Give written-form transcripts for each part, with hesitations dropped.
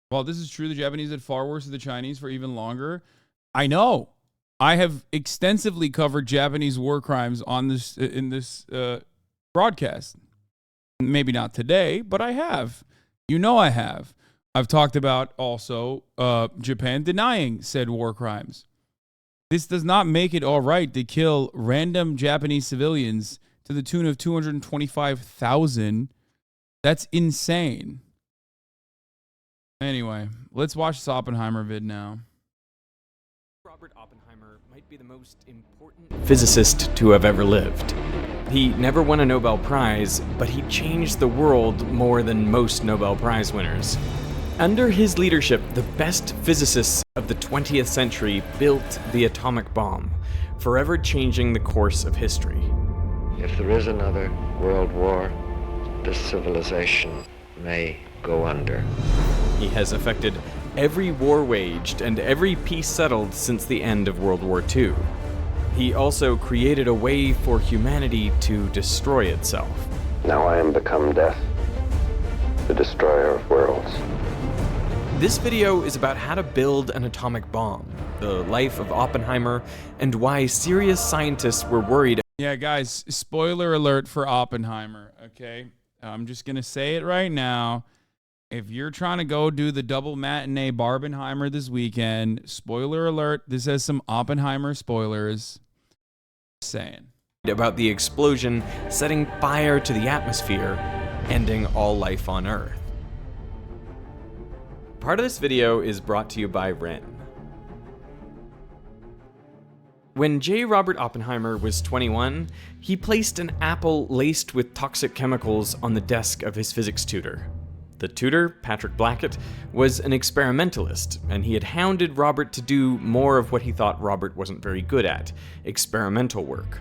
While this is true, the Japanese did far worse than the Chinese for even longer. I know. I have extensively covered Japanese war crimes on this in this broadcast. Maybe not today, but I have. You know I have. I've talked about also Japan denying said war crimes. This does not make it all right to kill random Japanese civilians to the tune of 225,000. That's insane. Anyway, let's watch this Oppenheimer vid now. Robert Oppenheimer might be the most important physicist to have ever lived. He never won a Nobel Prize, but he changed the world more than most Nobel Prize winners. Under his leadership, the best physicists of the 20th century built the atomic bomb, forever changing the course of history. If there is another world war, this civilization may go under. He has affected every war waged and every peace settled since the end of World War II. He also created a way for humanity to destroy itself. Now I am become death, the destroyer of worlds. This video is about how to build an atomic bomb, the life of Oppenheimer, and why serious scientists were worried. Yeah, guys, spoiler alert for Oppenheimer, okay? I'm just going to say it right now. If you're trying to go do the double matinee Barbenheimer this weekend, spoiler alert, this has some Oppenheimer spoilers. Just saying. About the explosion setting fire to the atmosphere, ending all life on Earth. Part of this video is brought to you by Ren. When J. Robert Oppenheimer was 21, he placed an apple laced with toxic chemicals on the desk of his physics tutor. The tutor, Patrick Blackett, was an experimentalist, and he had hounded Robert to do more of what he thought Robert wasn't very good at, experimental work.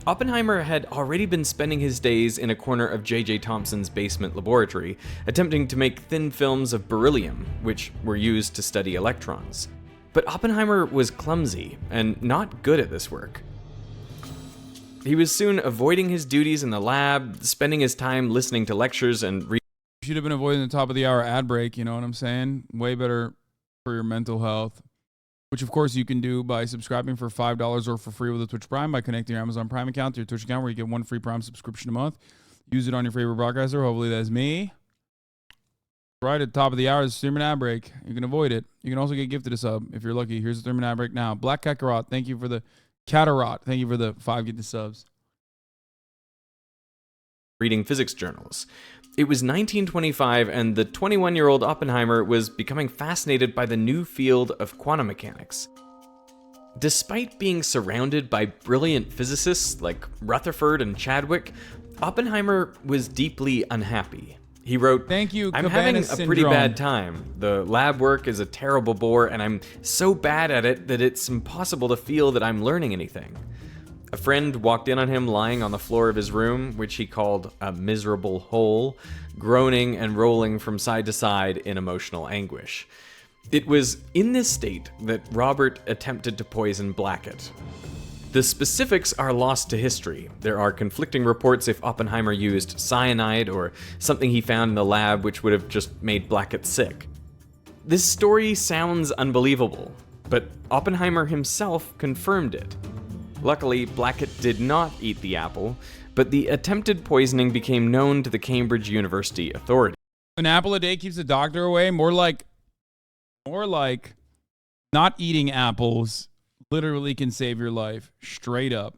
Oppenheimer had already been spending his days in a corner of J.J. Thomson's basement laboratory, attempting to make thin films of beryllium, which were used to study electrons. But Oppenheimer was clumsy and not good at this work. He was soon avoiding his duties in the lab, spending his time listening to lectures and Should have been avoiding the top of the hour ad break, you know what I'm saying? Way better for your mental health. Which, of course, you can do by subscribing for $5 or for free with a Twitch Prime by connecting your Amazon Prime account to your Twitch account where you get one free Prime subscription a month. Use it on your favorite broadcaster. Hopefully that's me. Right at the top of the hour is streaming ad break. You can avoid it. You can also get gifted a sub if you're lucky. Here's the streaming ad break now. Black Kakarot, thank you for the Katarot. Thank you for the 5 gifted subs. reading physics journals. It was 1925, and the 21-year-old Oppenheimer was becoming fascinated by the new field of quantum mechanics. Despite being surrounded by brilliant physicists like Rutherford and Chadwick, Oppenheimer was deeply unhappy. He wrote, "Thank you, I'm Cabana having a syndrome. pretty bad time. The lab work is a terrible bore, and I'm so bad at it that it's impossible to feel that I'm learning anything." A friend walked in on him lying on the floor of his room, which he called a miserable hole, groaning and rolling from side to side in emotional anguish. It was in this state that Robert attempted to poison Blackett. The specifics are lost to history. There are conflicting reports if Oppenheimer used cyanide or something he found in the lab which would have just made Blackett sick. This story sounds unbelievable, but Oppenheimer himself confirmed it. Luckily, Blackett did not eat the apple, but the attempted poisoning became known to the Cambridge University authorities. An apple a day keeps the doctor away. More like not eating apples literally can save your life. Straight up.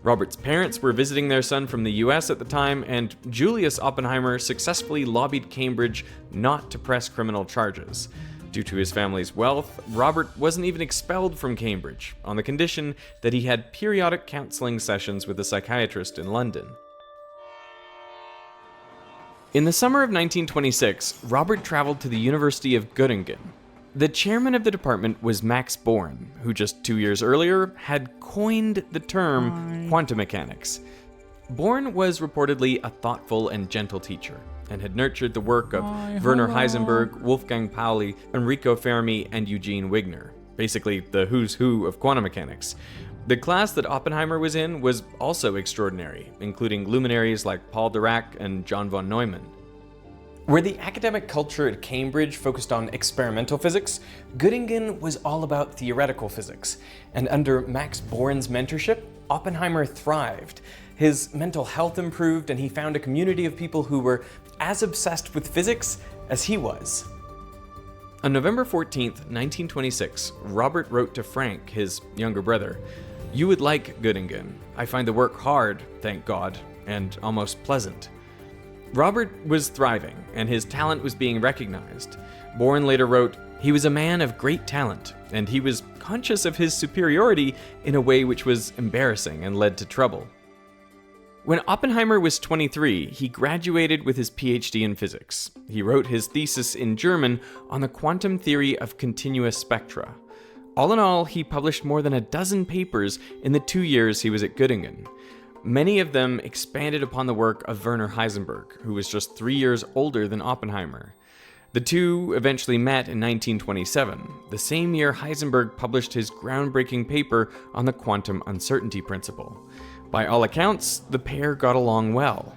Robert's parents were visiting their son from the US at the time, and Julius Oppenheimer successfully lobbied Cambridge not to press criminal charges. Due to his family's wealth, Robert wasn't even expelled from Cambridge, on the condition that he had periodic counseling sessions with a psychiatrist in London. In the summer of 1926, Robert traveled to the University of Göttingen. The chairman of the department was Max Born, who just 2 years earlier had coined the term quantum mechanics. Born was reportedly a thoughtful and gentle teacher, and had nurtured the work of Werner Heisenberg, Wolfgang Pauli, Enrico Fermi, and Eugene Wigner, basically the who's who of quantum mechanics. The class that Oppenheimer was in was also extraordinary, including luminaries like Paul Dirac and John von Neumann. Where the academic culture at Cambridge focused on experimental physics, Göttingen was all about theoretical physics. And under Max Born's mentorship, Oppenheimer thrived. His mental health improved, and he found a community of people who were as obsessed with physics as he was. On November 14th, 1926, Robert wrote to Frank, his younger brother, "You would like Göttingen. I find the work hard, thank God, and almost pleasant." Robert was thriving, and his talent was being recognized. Born later wrote, "He was a man of great talent, and he was conscious of his superiority in a way which was embarrassing and led to trouble." When Oppenheimer was 23, he graduated with his PhD in physics. He wrote his thesis in German on the quantum theory of continuous spectra. All in all, he published more than a dozen papers in the 2 years he was at Göttingen. Many of them expanded upon the work of Werner Heisenberg, who was just 3 years older than Oppenheimer. The two eventually met in 1927, the same year Heisenberg published his groundbreaking paper on the quantum uncertainty principle. By all accounts, the pair got along well.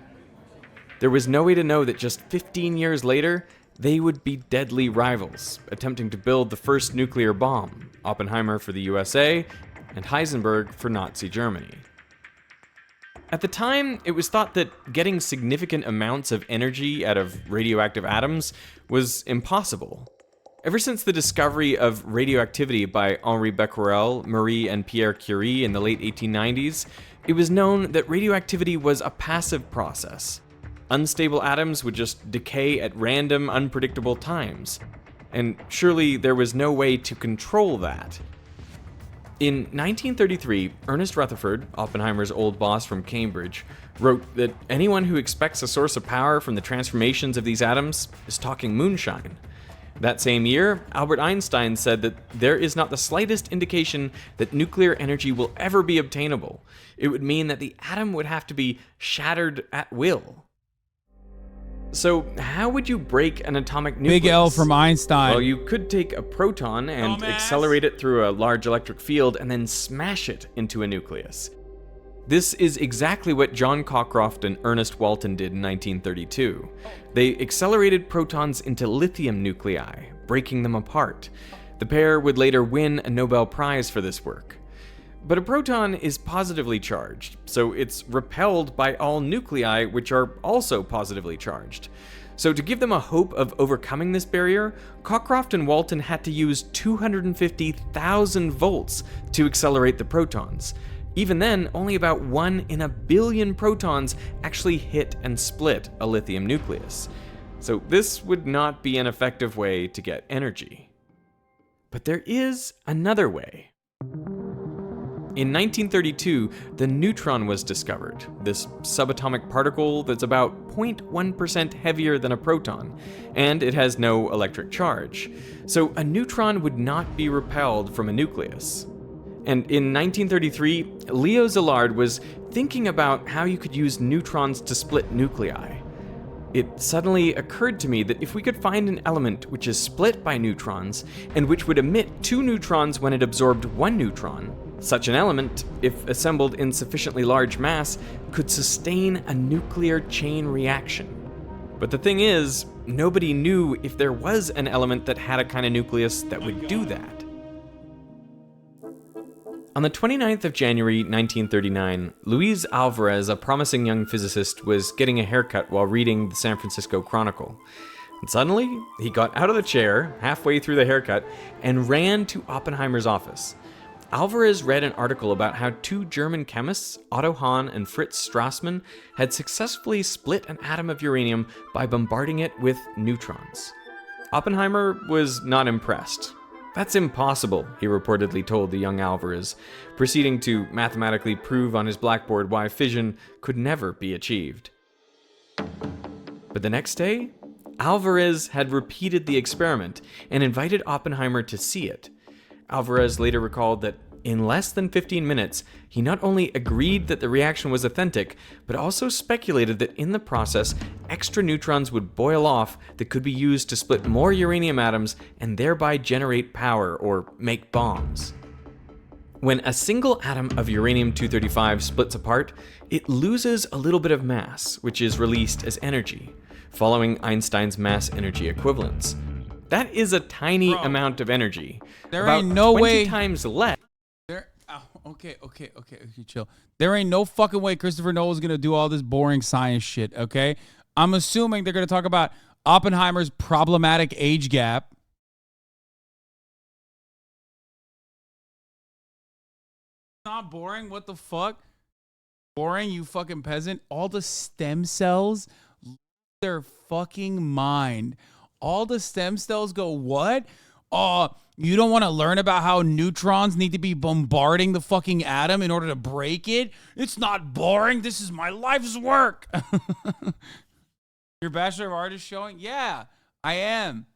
There was no way to know that just 15 years later, they would be deadly rivals, attempting to build the first nuclear bomb, Oppenheimer for the USA and Heisenberg for Nazi Germany. At the time, it was thought that getting significant amounts of energy out of radioactive atoms was impossible. Ever since the discovery of radioactivity by Henri Becquerel, Marie and Pierre Curie in the late 1890s, it was known that radioactivity was a passive process. Unstable atoms would just decay at random, unpredictable times. And surely there was no way to control that. In 1933, Ernest Rutherford, Oppenheimer's old boss from Cambridge, wrote that anyone who expects a source of power from the transformations of these atoms is talking moonshine. That same year, Albert Einstein said that there is not the slightest indication that nuclear energy will ever be obtainable. It would mean that the atom would have to be shattered at will. So, how would you break an atomic nucleus? Big L from Einstein. Well, you could take a proton and accelerate it through a large electric field and then smash it into a nucleus. This is exactly what John Cockcroft and Ernest Walton did in 1932. They accelerated protons into lithium nuclei, breaking them apart. The pair would later win a Nobel Prize for this work. But a proton is positively charged, so it's repelled by all nuclei, which are also positively charged. So to give them a hope of overcoming this barrier, Cockcroft and Walton had to use 250,000 volts to accelerate the protons. Even then, only about 1 in a billion protons actually hit and split a lithium nucleus. So this would not be an effective way to get energy. But there is another way. In 1932, the neutron was discovered, this subatomic particle that's about 0.1% heavier than a proton, and it has no electric charge. So a neutron would not be repelled from a nucleus. And in 1933, Leo Szilard was thinking about how you could use neutrons to split nuclei. It suddenly occurred to me that if we could find an element which is split by neutrons, and which would emit 2 neutrons when it absorbed 1 neutron, such an element, if assembled in sufficiently large mass, could sustain a nuclear chain reaction. But the thing is, nobody knew if there was an element that had a kind of nucleus that would do that. On the 29th of January 1939, Luis Alvarez, a promising young physicist, was getting a haircut while reading the San Francisco Chronicle. And suddenly, he got out of the chair halfway through the haircut and ran to Oppenheimer's office. Alvarez read an article about how 2 German chemists, Otto Hahn and Fritz Strassmann, had successfully split an atom of uranium by bombarding it with neutrons. Oppenheimer was not impressed. "That's impossible," he reportedly told the young Alvarez, proceeding to mathematically prove on his blackboard why fission could never be achieved. But the next day, Alvarez had repeated the experiment and invited Oppenheimer to see it. Alvarez later recalled that in less than 15 minutes, he not only agreed that the reaction was authentic, but also speculated that in the process, extra neutrons would boil off that could be used to split more uranium atoms and thereby generate power or make bombs. When a single atom of uranium-235 splits apart, it loses a little bit of mass, which is released as energy. following Einstein's mass energy equivalence. That is a tiny Bro, amount of energy. there about ain't no 20 way- times less. Okay, chill. There ain't no fucking way Christopher Nolan's gonna do all this boring science shit, okay? I'm assuming they're gonna talk about Oppenheimer's problematic age gap. Not boring, what the fuck? Boring, you fucking peasant. All the stem cells lose their fucking mind. All the stem cells go, what? You don't want to learn about how neutrons need to be bombarding the fucking atom in order to break it? It's not boring. This is my life's work. Your Bachelor of Art is showing? Yeah, I am.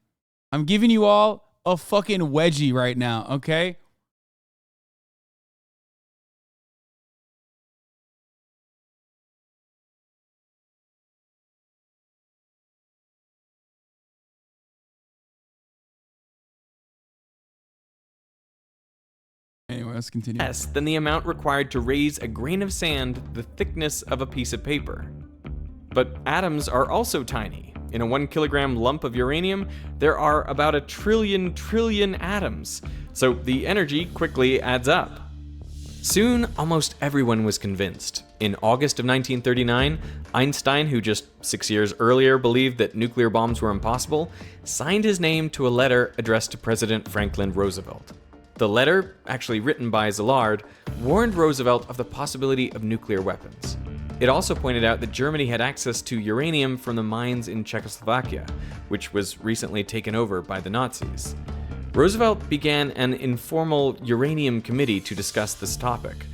I'm giving you all a fucking wedgie right now, okay? Anyway, let's continue. Less than the amount required to raise a grain of sand the thickness of a piece of paper. But atoms are also tiny. In a 1 kilogram lump of uranium, there are about a trillion atoms, so the energy quickly adds up. Soon, almost everyone was convinced. In August of 1939, Einstein, who just 6 years earlier believed that nuclear bombs were impossible, signed his name to a letter addressed to President Franklin Roosevelt. The letter, actually written by Szilard, warned Roosevelt of the possibility of nuclear weapons. It also pointed out that Germany had access to uranium from the mines in Czechoslovakia, which was recently taken over by the Nazis. Roosevelt began an informal uranium committee to discuss this topic,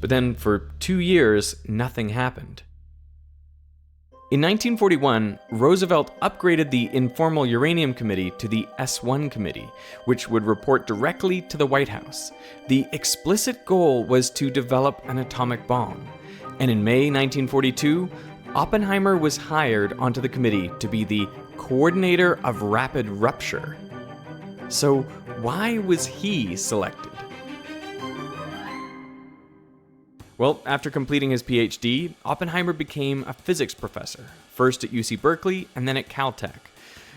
but then for 2 years, nothing happened. In 1941, Roosevelt upgraded the Informal Uranium Committee to the S1 Committee, which would report directly to the White House. The explicit goal was to develop an atomic bomb. And in May 1942, Oppenheimer was hired onto the committee to be the coordinator of rapid rupture. So why was he selected? Well, after completing his PhD, Oppenheimer became a physics professor, first at UC Berkeley and then at Caltech.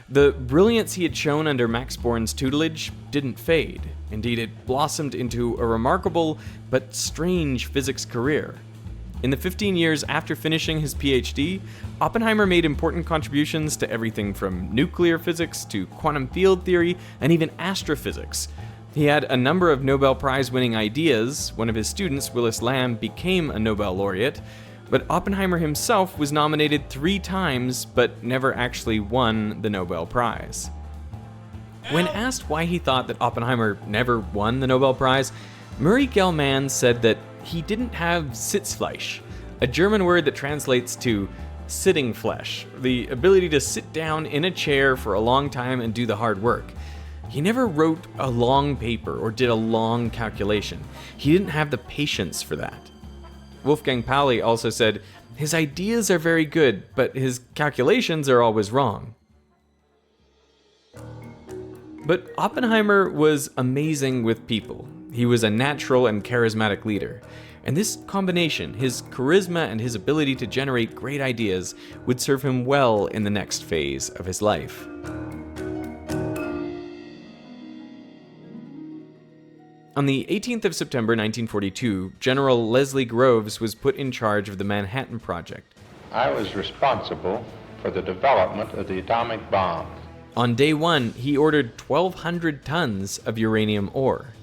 The brilliance he had shown under Max Born's tutelage didn't fade. Indeed, it blossomed into a remarkable but strange physics career. In the 15 years after finishing his PhD, Oppenheimer made important contributions to everything from nuclear physics to quantum field theory and even astrophysics. He had a number of Nobel Prize-winning ideas. One of his students, Willis Lamb, became a Nobel laureate, but Oppenheimer himself was nominated 3 times but never actually won the Nobel Prize. When asked why he thought that Oppenheimer never won the Nobel Prize, Murray Gell-Mann said that he didn't have Sitzfleisch, a German word that translates to sitting flesh, the ability to sit down in a chair for a long time and do the hard work. He never wrote a long paper or did a long calculation. He didn't have the patience for that. Wolfgang Pauli also said, his ideas are very good, but his calculations are always wrong. But Oppenheimer was amazing with people. He was a natural and charismatic leader. And this combination, his charisma and his ability to generate great ideas, would serve him well in the next phase of his life. On the 18th of September 1942, General Leslie Groves was put in charge of the Manhattan Project. I was responsible for the development of the atomic bomb. On day 1, he ordered 1,200 tons of uranium ore.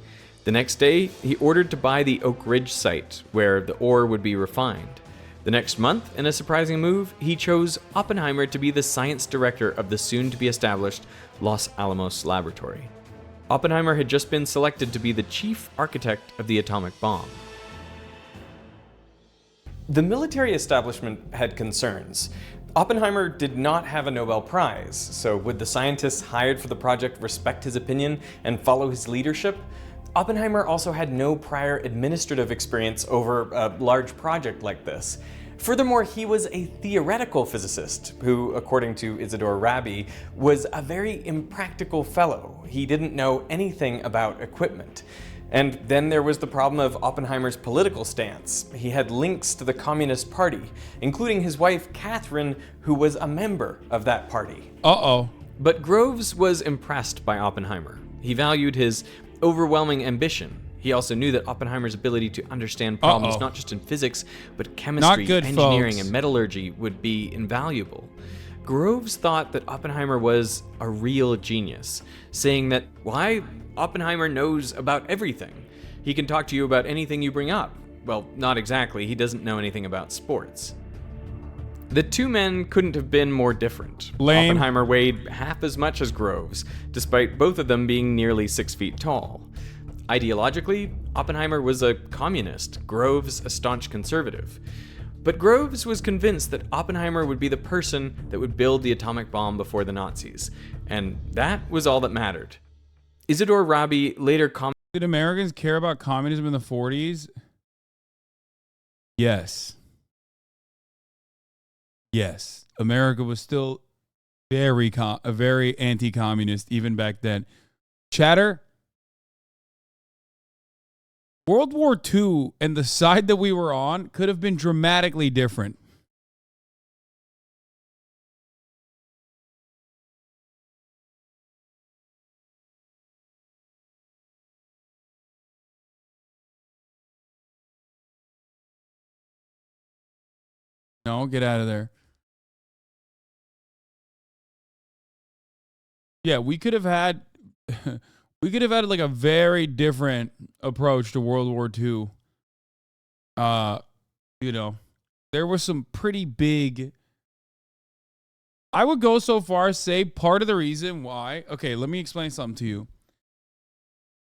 The next day, he ordered to buy the Oak Ridge site, where the ore would be refined. The next month, in a surprising move, he chose Oppenheimer to be the science director of the soon-to-be-established Los Alamos Laboratory. Oppenheimer had just been selected to be the chief architect of the atomic bomb. The military establishment had concerns. Oppenheimer did not have a Nobel Prize, so would the scientists hired for the project respect his opinion and follow his leadership? Oppenheimer also had no prior administrative experience over a large project like this. Furthermore, he was a theoretical physicist who, according to Isidore Rabi, was a very impractical fellow. He didn't know anything about equipment. And then there was the problem of Oppenheimer's political stance. He had links to the Communist Party, including his wife Catherine, who was a member of that party. Uh-oh. But Groves was impressed by Oppenheimer. He valued his overwhelming ambition. He also knew that Oppenheimer's ability to understand problems not just in physics, but chemistry, engineering, and metallurgy would be invaluable. Groves thought that Oppenheimer was a real genius, saying that, why, Oppenheimer knows about everything. He can talk to you about anything you bring up. Well, not exactly, he doesn't know anything about sports. The two men couldn't have been more different. Lame. Oppenheimer weighed half as much as Groves, despite both of them being nearly 6 feet tall. Ideologically, Oppenheimer was a communist, Groves a staunch conservative. But Groves was convinced that Oppenheimer would be the person that would build the atomic bomb before the Nazis, and that was all that mattered. Isidore Rabi later commented, Did Americans care about communism in the 40s? Yes. Yes. America was still very anti-communist even back then. Chatter, World War II and the side that we were on could have been dramatically different. No, get out of there. Yeah, we could have had like a very different approach to World War II. There was some pretty big. I would go so far as say part of the reason why. Okay, let me explain something to you.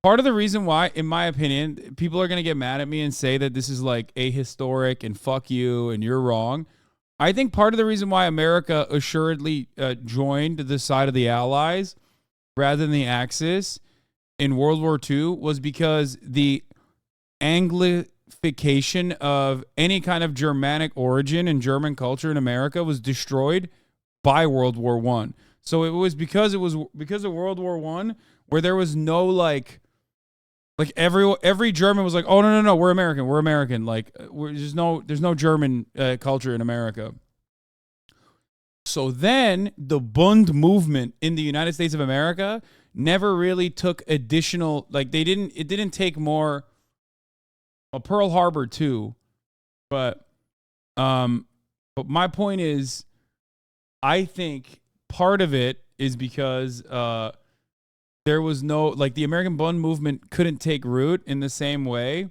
Part of the reason why, in my opinion, people are going to get mad at me and say that this is like ahistoric and fuck you and you're wrong. I think part of the reason why America assuredly joined the side of the Allies rather than the Axis in World War II was because the Anglification of any kind of Germanic origin and German culture in America was destroyed by World War I. So it was because of World War I where there was no like every German was like, oh no, we're American. Like there's no German culture in America. So then the Bund movement in the United States of America never really took additional, like it didn't take more. Well, Pearl Harbor too, but my point is, I think part of it is because there was no, like, the American Bund movement couldn't take root in the same way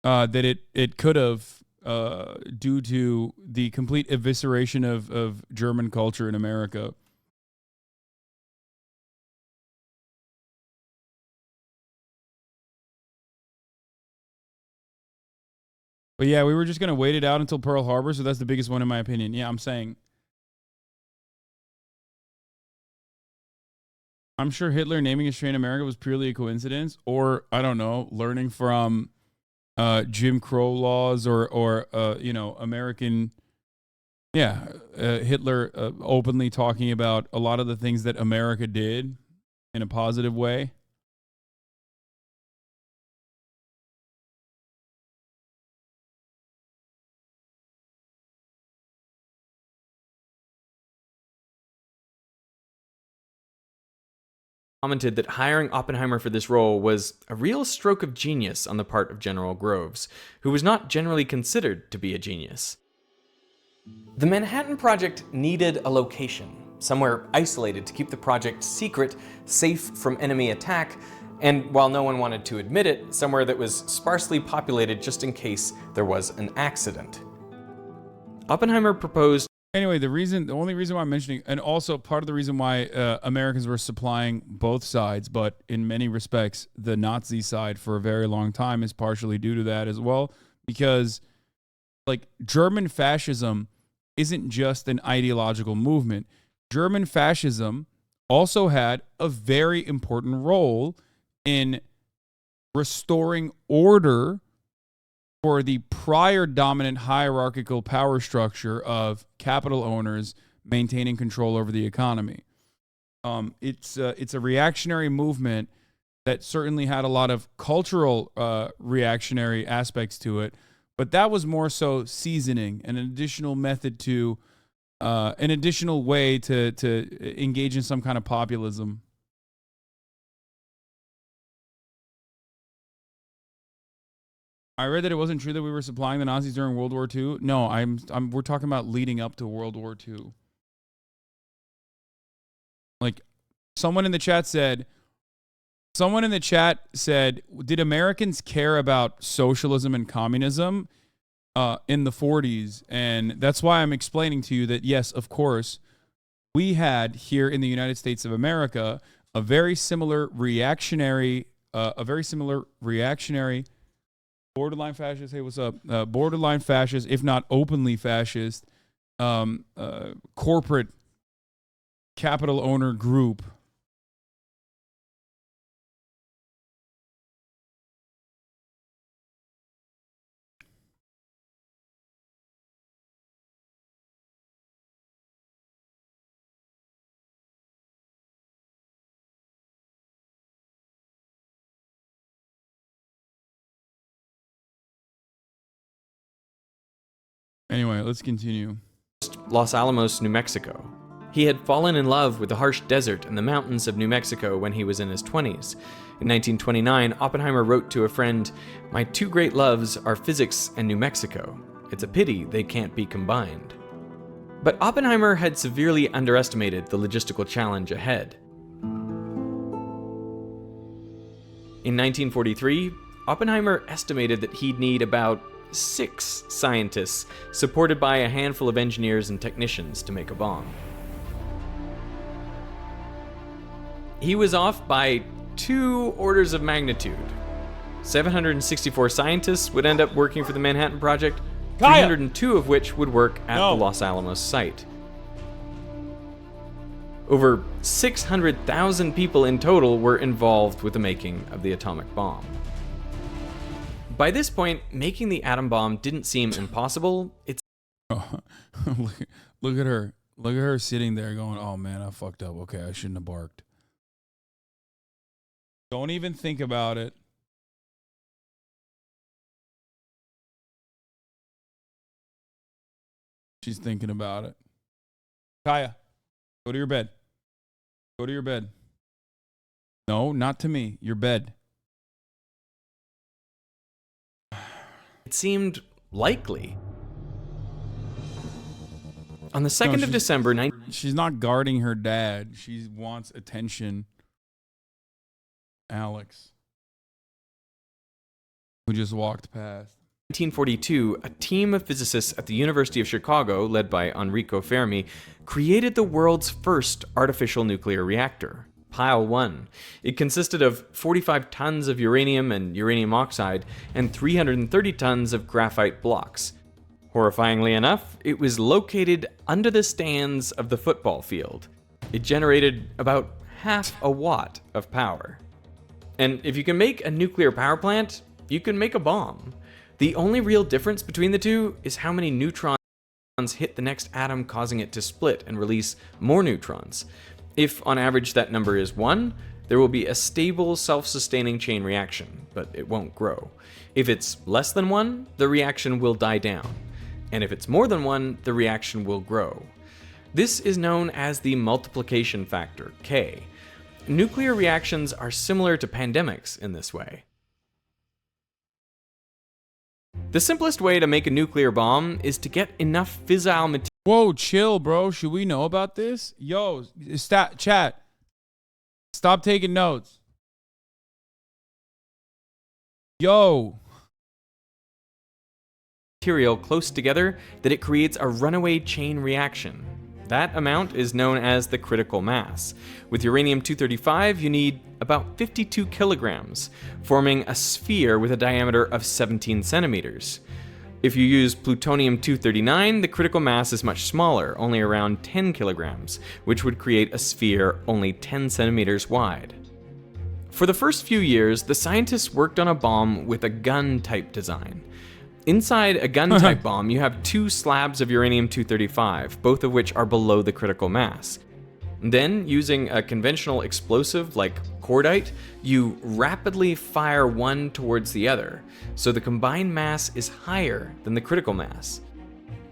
that it could have due to the complete evisceration of German culture in America. But yeah, we were just going to wait it out until Pearl Harbor, so that's the biggest one in my opinion. Yeah, I'm sure Hitler naming his train America was purely a coincidence, or I don't know, learning from Jim Crow laws or American. Yeah, Hitler openly talking about a lot of the things that America did in a positive way. Commented that hiring Oppenheimer for this role was a real stroke of genius on the part of General Groves, who was not generally considered to be a genius. The Manhattan Project needed a location, somewhere isolated to keep the project secret, safe from enemy attack, and while no one wanted to admit it, somewhere that was sparsely populated just in case there was an accident. Oppenheimer proposed. Anyway, the only reason why I'm mentioning, and also part of the reason why Americans were supplying both sides, but in many respects, the Nazi side for a very long time is partially due to that as well, because like German fascism isn't just an ideological movement. German fascism also had a very important role in restoring order for the prior dominant hierarchical power structure of capital owners maintaining control over the economy. It's a reactionary movement that certainly had a lot of cultural reactionary aspects to it, but that was more so seasoning, an additional method to, an additional way to engage in some kind of populism. I read that it wasn't true that we were supplying the Nazis during World War II. No, we're talking about leading up to World War II. Like, someone in the chat said, did Americans care about socialism and communism in the 40s? And that's why I'm explaining to you that, yes, of course, we had here in the United States of America a very similar reactionary, borderline fascist. Hey, what's up? Borderline fascist, if not openly fascist, corporate capital owner group. Anyway, let's continue. Los Alamos, New Mexico. He had fallen in love with the harsh desert and the mountains of New Mexico when he was in his 20s. In 1929, Oppenheimer wrote to a friend, "My two great loves are physics and New Mexico. It's a pity they can't be combined." But Oppenheimer had severely underestimated the logistical challenge ahead. In 1943, Oppenheimer estimated that he'd need about 6 scientists, supported by a handful of engineers and technicians, to make a bomb. He was off by 2 orders of magnitude. 764 scientists would end up working for the Manhattan Project, 302 of which would work at the Los Alamos site. Over 600,000 people in total were involved with the making of the atomic bomb. By this point, making the atom bomb didn't seem impossible. Look at her. Look at her sitting there going, "Oh man, I fucked up. Okay, I shouldn't have barked." Don't even think about it. She's thinking about it. Kaya, go to your bed. Go to your bed. No, not to me. Your bed. It seemed likely. On the 2nd of December, she's not guarding her dad. She wants attention. Alex, who just walked past. 1942, a team of physicists at the University of Chicago, led by Enrico Fermi, created the world's first artificial nuclear reactor, Pile 1. It consisted of 45 tons of uranium and uranium oxide and 330 tons of graphite blocks. Horrifyingly enough, it was located under the stands of the football field. It generated about half a watt of power. And if you can make a nuclear power plant, you can make a bomb. The only real difference between the two is how many neutrons hit the next atom, causing it to split and release more neutrons. If, on average, that number is 1, there will be a stable, self-sustaining chain reaction, but it won't grow. If it's less than 1, the reaction will die down. And if it's more than 1, the reaction will grow. This is known as the multiplication factor, K. Nuclear reactions are similar to pandemics in this way. The simplest way to make a nuclear bomb is to get enough fissile material. Whoa, chill, bro. Should we know about this? Yo, chat. Stop taking notes. Yo. Material close together that it creates a runaway chain reaction. That amount is known as the critical mass. With uranium-235, you need about 52 kilograms, forming a sphere with a diameter of 17 centimeters. If you use plutonium-239, the critical mass is much smaller, only around 10 kilograms, which would create a sphere only 10 centimeters wide. For the first few years, the scientists worked on a bomb with a gun-type design. Inside a gun-type bomb, you have 2 slabs of uranium-235, both of which are below the critical mass. Then, using a conventional explosive like cordite, you rapidly fire one towards the other, so the combined mass is higher than the critical mass.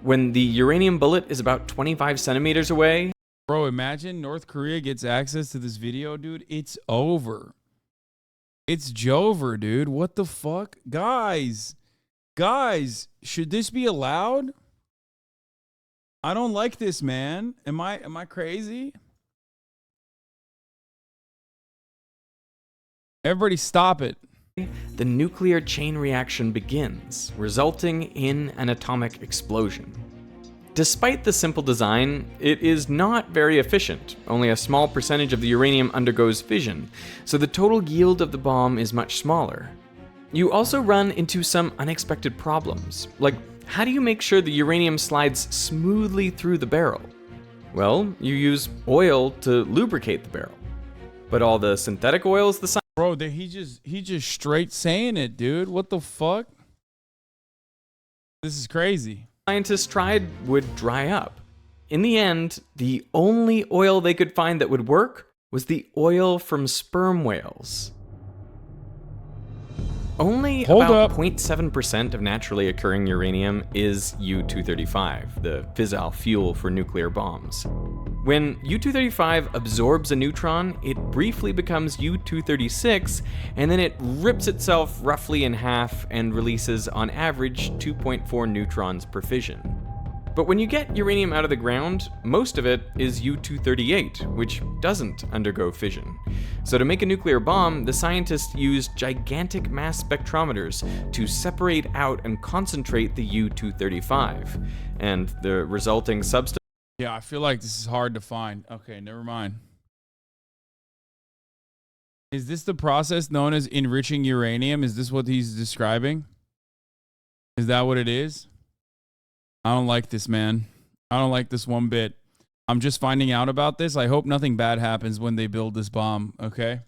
When the uranium bullet is about 25 centimeters away... Bro, imagine North Korea gets access to this video, dude. It's over. It's Jover, dude. What the fuck? Guys, should this be allowed? I don't like this, man. Am I crazy? Everybody stop it. The nuclear chain reaction begins, resulting in an atomic explosion. Despite the simple design, it is not very efficient. Only a small percentage of the uranium undergoes fission, so the total yield of the bomb is much smaller. You also run into some unexpected problems, like how do you make sure the uranium slides smoothly through the barrel? Well, you use oil to lubricate the barrel. But all the synthetic oils Bro, he just straight saying it, dude. What the fuck? This is crazy. Scientists tried would dry up. In the end, the only oil they could find that would work was the oil from sperm whales. Only about 0.7% of naturally occurring uranium is U-235, the fissile fuel for nuclear bombs. When U-235 absorbs a neutron, it briefly becomes U-236, and then it rips itself roughly in half and releases on average 2.4 neutrons per fission. But when you get uranium out of the ground, most of it is U-238, which doesn't undergo fission. So to make a nuclear bomb, the scientists used gigantic mass spectrometers to separate out and concentrate the U-235, and the resulting substance... Yeah, I feel like this is hard to find. Okay, never mind. Is this the process known as enriching uranium? Is this what he's describing? Is that what it is? I don't like this, man. I don't like this one bit. I'm just finding out about this. I hope nothing bad happens when they build this bomb, okay?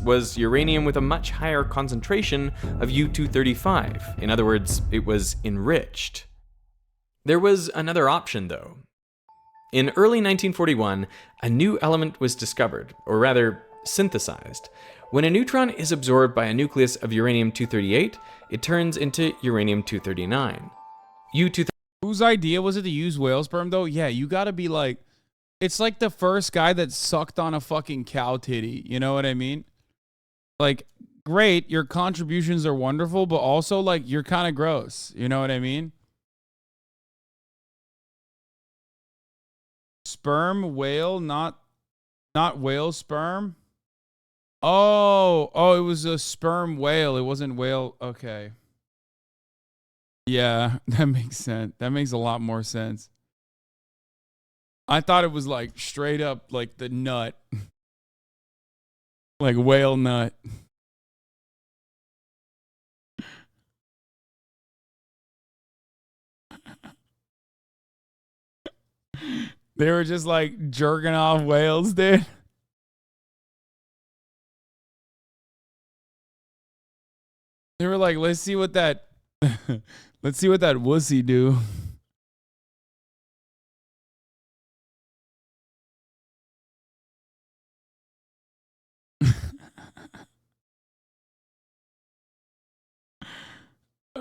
Was uranium with a much higher concentration of U-235. In other words, it was enriched. There was another option, though. In early 1941, a new element was discovered, or rather, synthesized. When a neutron is absorbed by a nucleus of uranium-238, it turns into uranium-239. Whose idea was it to use whale sperm, though? Yeah, you gotta be like... It's like the first guy that sucked on a fucking cow titty. You know what I mean? Like, great, your contributions are wonderful, but also, like, you're kind of gross. You know what I mean? Sperm whale, not whale sperm. Oh, it was a sperm whale. It wasn't whale. Okay. Yeah, that makes sense. That makes a lot more sense. I thought it was like straight up like the nut. Like whale nut. They were just like jerking off whales, dude. They were like, let's see what that wussy do.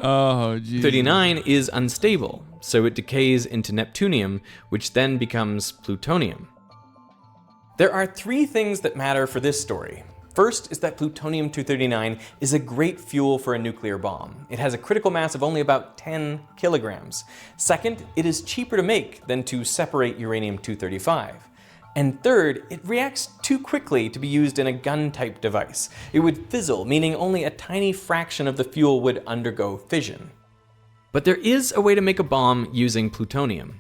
Oh, geez. 39 is unstable, so it decays into neptunium, which then becomes plutonium. There are three things that matter for this story. First is that plutonium-239 is a great fuel for a nuclear bomb. It has a critical mass of only about 10 kilograms. Second, it is cheaper to make than to separate uranium-235. And third, it reacts too quickly to be used in a gun-type device. It would fizzle, meaning only a tiny fraction of the fuel would undergo fission. But there is a way to make a bomb using plutonium.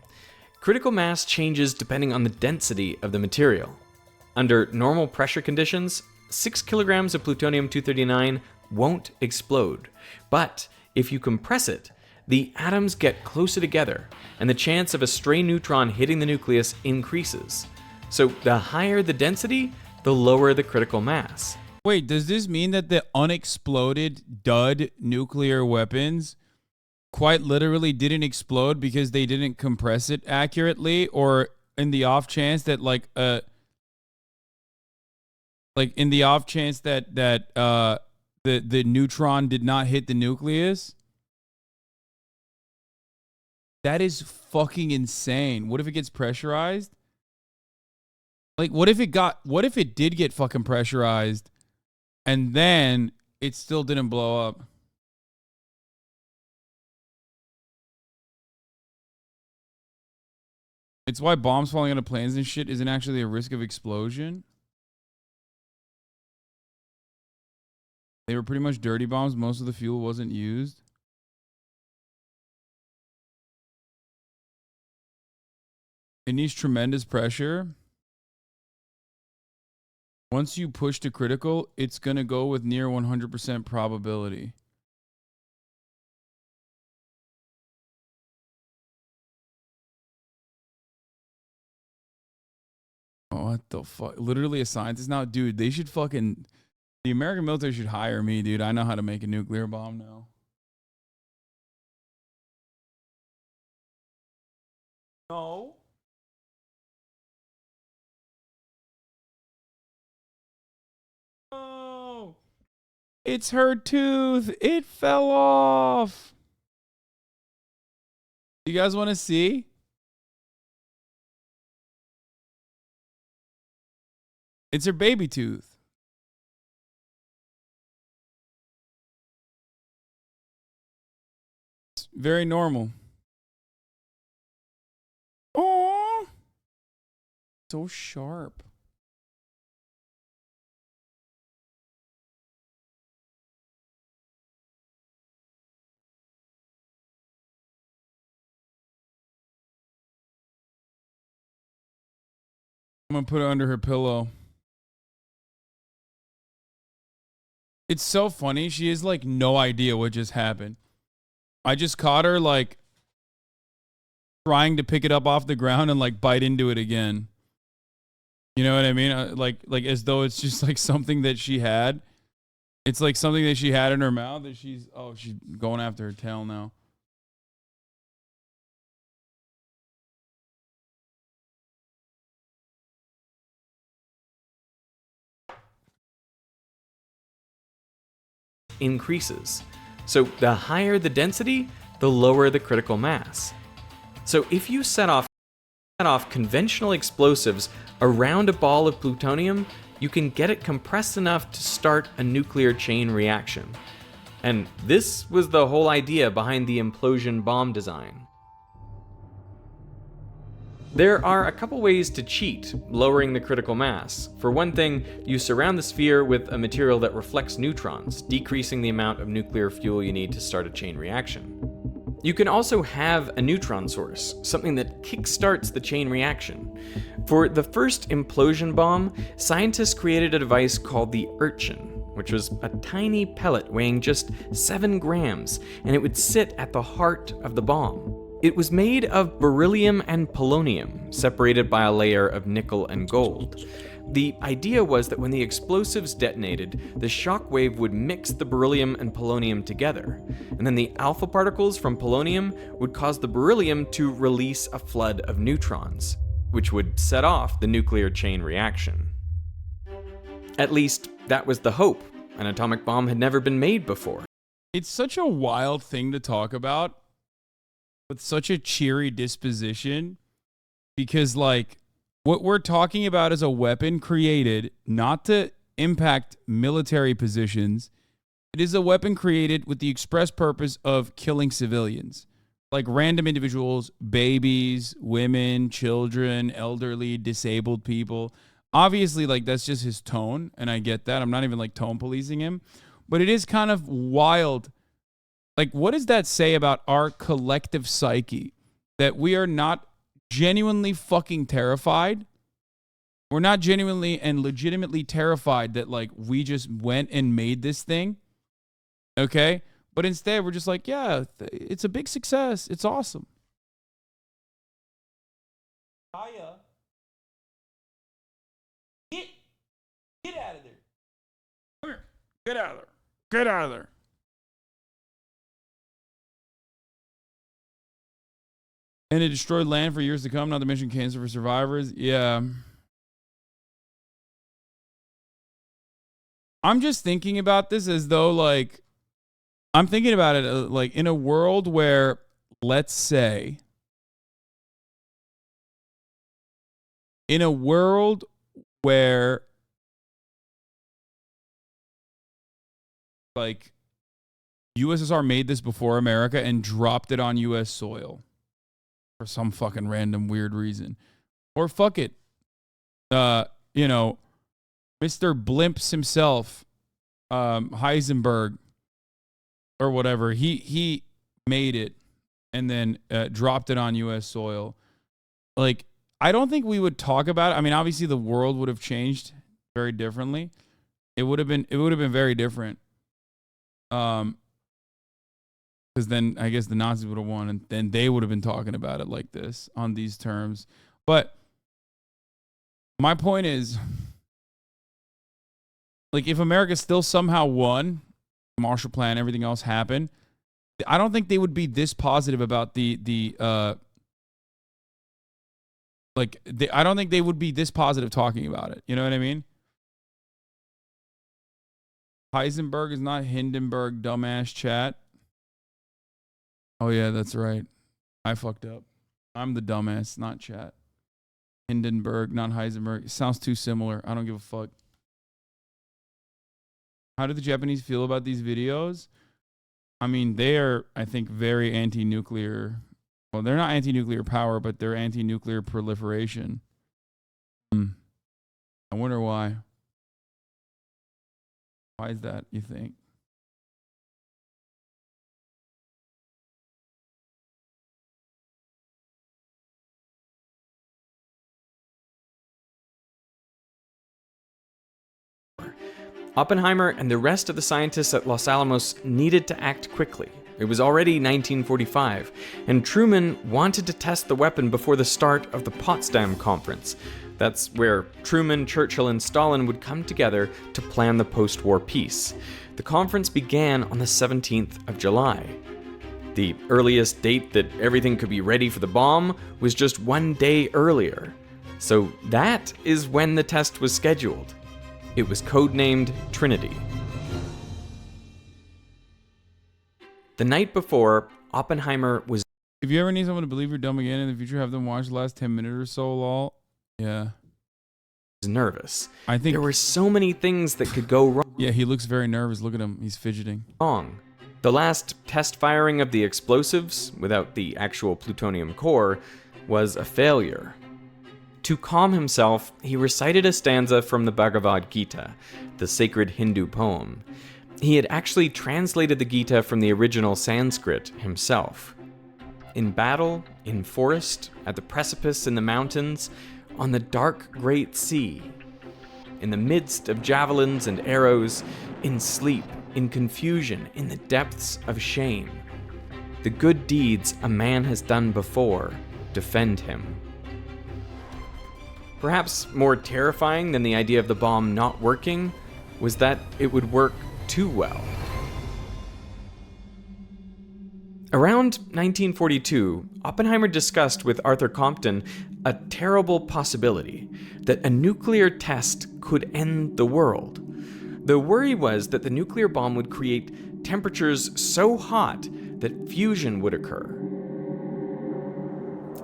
Critical mass changes depending on the density of the material. Under normal pressure conditions, 6 kilograms of plutonium-239 won't explode. But if you compress it, the atoms get closer together, and the chance of a stray neutron hitting the nucleus increases. So the higher the density, the lower the critical mass. Wait, does this mean that the unexploded dud nuclear weapons quite literally didn't explode because they didn't compress it accurately, or in the off chance that like a Like in the off chance that the neutron did not hit the nucleus. That is fucking insane. What if it gets pressurized? Like, what if it did get fucking pressurized and then it still didn't blow up? It's why bombs falling out of planes and shit isn't actually a risk of explosion. They were pretty much dirty bombs. Most of the fuel wasn't used. It needs tremendous pressure. Once you push to critical, it's going to go with near 100% probability. Oh, what the fuck? Literally a scientist now? Dude, they should fucking... The American military should hire me, dude. I know how to make a nuclear bomb now. No. Oh. It's her tooth. It fell off. You guys want to see? It's her baby tooth. It's very normal. Oh, so sharp. I'm gonna put it under her pillow. It's so funny. She has like no idea what just happened. I just caught her like trying to pick it up off the ground and like bite into it again. You know what I mean? Like as though it's just like something that she had. It's like something that she had in her mouth that she's going after her tail now. Increases. So the higher the density, the lower the critical mass. So if you set off conventional explosives around a ball of plutonium, you can get it compressed enough to start a nuclear chain reaction. And this was the whole idea behind the implosion bomb design. There are a couple ways to cheat lowering the critical mass. For one thing, you surround the sphere with a material that reflects neutrons, decreasing the amount of nuclear fuel you need to start a chain reaction. You can also have a neutron source, something that kickstarts the chain reaction. For the first implosion bomb, scientists created a device called the Urchin, which was a tiny pellet weighing just 7 grams, and it would sit at the heart of the bomb. It was made of beryllium and polonium, separated by a layer of nickel and gold. The idea was that when the explosives detonated, the shock wave would mix the beryllium and polonium together, and then the alpha particles from polonium would cause the beryllium to release a flood of neutrons, which would set off the nuclear chain reaction. At least, that was the hope. An atomic bomb had never been made before. It's such a wild thing to talk about with such a cheery disposition, because like what we're talking about is a weapon created not to impact military positions. It is a weapon created with the express purpose of killing civilians, like random individuals, babies, women, children, elderly, disabled people. Obviously, like that's just his tone, and I get that. I'm not even like tone policing him, but it is kind of wild. Like, what does that say about our collective psyche? That we are not genuinely fucking terrified. We're not genuinely and legitimately terrified that, like, we just went and made this thing. Okay? But instead, we're just like, yeah, it's a big success. It's awesome. Kaya. Get out of there. Come here. Get out of there. Get out of there. And it destroyed land for years to come, not to mention cancer for survivors. Yeah. I'm just thinking about this as though, like, I'm thinking about it like in a world where, let's say, in a world where, like, USSR made this before America and dropped it on US soil for some fucking random weird reason. Or fuck it. You know, Mr. Blimps himself, Heisenberg or whatever, he made it and then dropped it on US soil. Like, I don't think we would talk about it. I mean, obviously the world would have changed very differently. It would have been very different. Because then I guess the Nazis would have won, and then they would have been talking about it like this on these terms. But my point is, like, if America still somehow won, Marshall Plan, everything else happened, I don't think they would be this positive about I don't think they would be this positive talking about it. You know what I mean? Heisenberg is not Hindenburg, dumbass chat. Oh, yeah, that's right. I fucked up. I'm the dumbass, not chat. Hindenburg, not Heisenberg. It sounds too similar. I don't give a fuck. How do the Japanese feel about these videos? I mean, they are, I think, very anti-nuclear. Well, they're not anti-nuclear power, but they're anti-nuclear proliferation. I wonder why. Why is that, you think? Oppenheimer and the rest of the scientists at Los Alamos needed to act quickly. It was already 1945, and Truman wanted to test the weapon before the start of the Potsdam Conference. That's where Truman, Churchill, and Stalin would come together to plan the post-war peace. The conference began on the 17th of July. The earliest date that everything could be ready for the bomb was just 1 day earlier. So that is when the test was scheduled. It was codenamed Trinity. The night before, Oppenheimer was If you ever need someone to believe you're dumb again in the future, have them watch the last 10 minutes or so, lol. Yeah. nervous. I think there were so many things that could go wrong. Yeah, he looks very nervous. Look at him. He's fidgeting. The last test firing of the explosives, without the actual plutonium core, was a failure. To calm himself, he recited a stanza from the Bhagavad Gita, the sacred Hindu poem. He had actually translated the Gita from the original Sanskrit himself. In battle, in forest, at the precipice in the mountains, on the dark great sea, in the midst of javelins and arrows, in sleep, in confusion, in the depths of shame, the good deeds a man has done before defend him. Perhaps more terrifying than the idea of the bomb not working was that it would work too well. Around 1942, Oppenheimer discussed with Arthur Compton a terrible possibility that a nuclear test could end the world. The worry was that the nuclear bomb would create temperatures so hot that fusion would occur.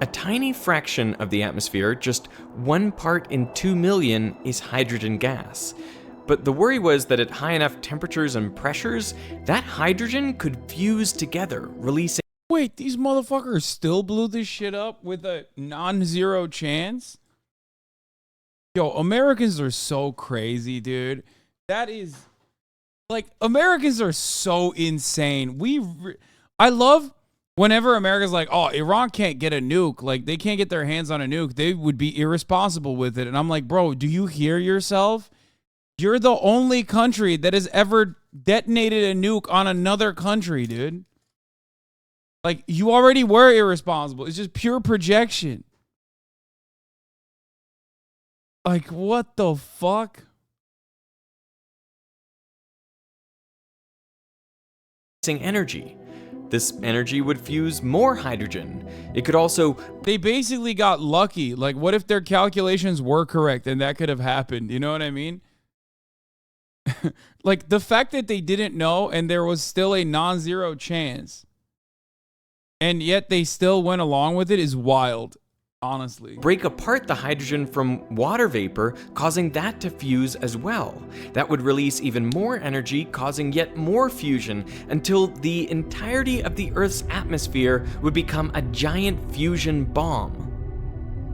A tiny fraction of the atmosphere, just 1 part in 2 million, is hydrogen gas. But the worry was that at high enough temperatures and pressures, that hydrogen could fuse together, releasing... Wait, these motherfuckers still blew this shit up with a non-zero chance? Yo, Americans are so crazy, dude. That is... Like, Americans are so insane. I love... Whenever America's like, oh, Iran can't get a nuke, like they can't get their hands on a nuke, they would be irresponsible with it. And I'm like, bro, do you hear yourself? You're the only country that has ever detonated a nuke on another country, dude. Like, you already were irresponsible. It's just pure projection. Like, what the fuck? Energy. This energy would fuse more hydrogen. It could also... They basically got lucky. Like, what if their calculations were correct and that could have happened? You know what I mean? Like, the fact that they didn't know and there was still a non-zero chance, and yet they still went along with it, is wild, honestly. Break apart the hydrogen from water vapor, causing that to fuse as well. That would release even more energy, causing yet more fusion, until the entirety of the Earth's atmosphere would become a giant fusion bomb.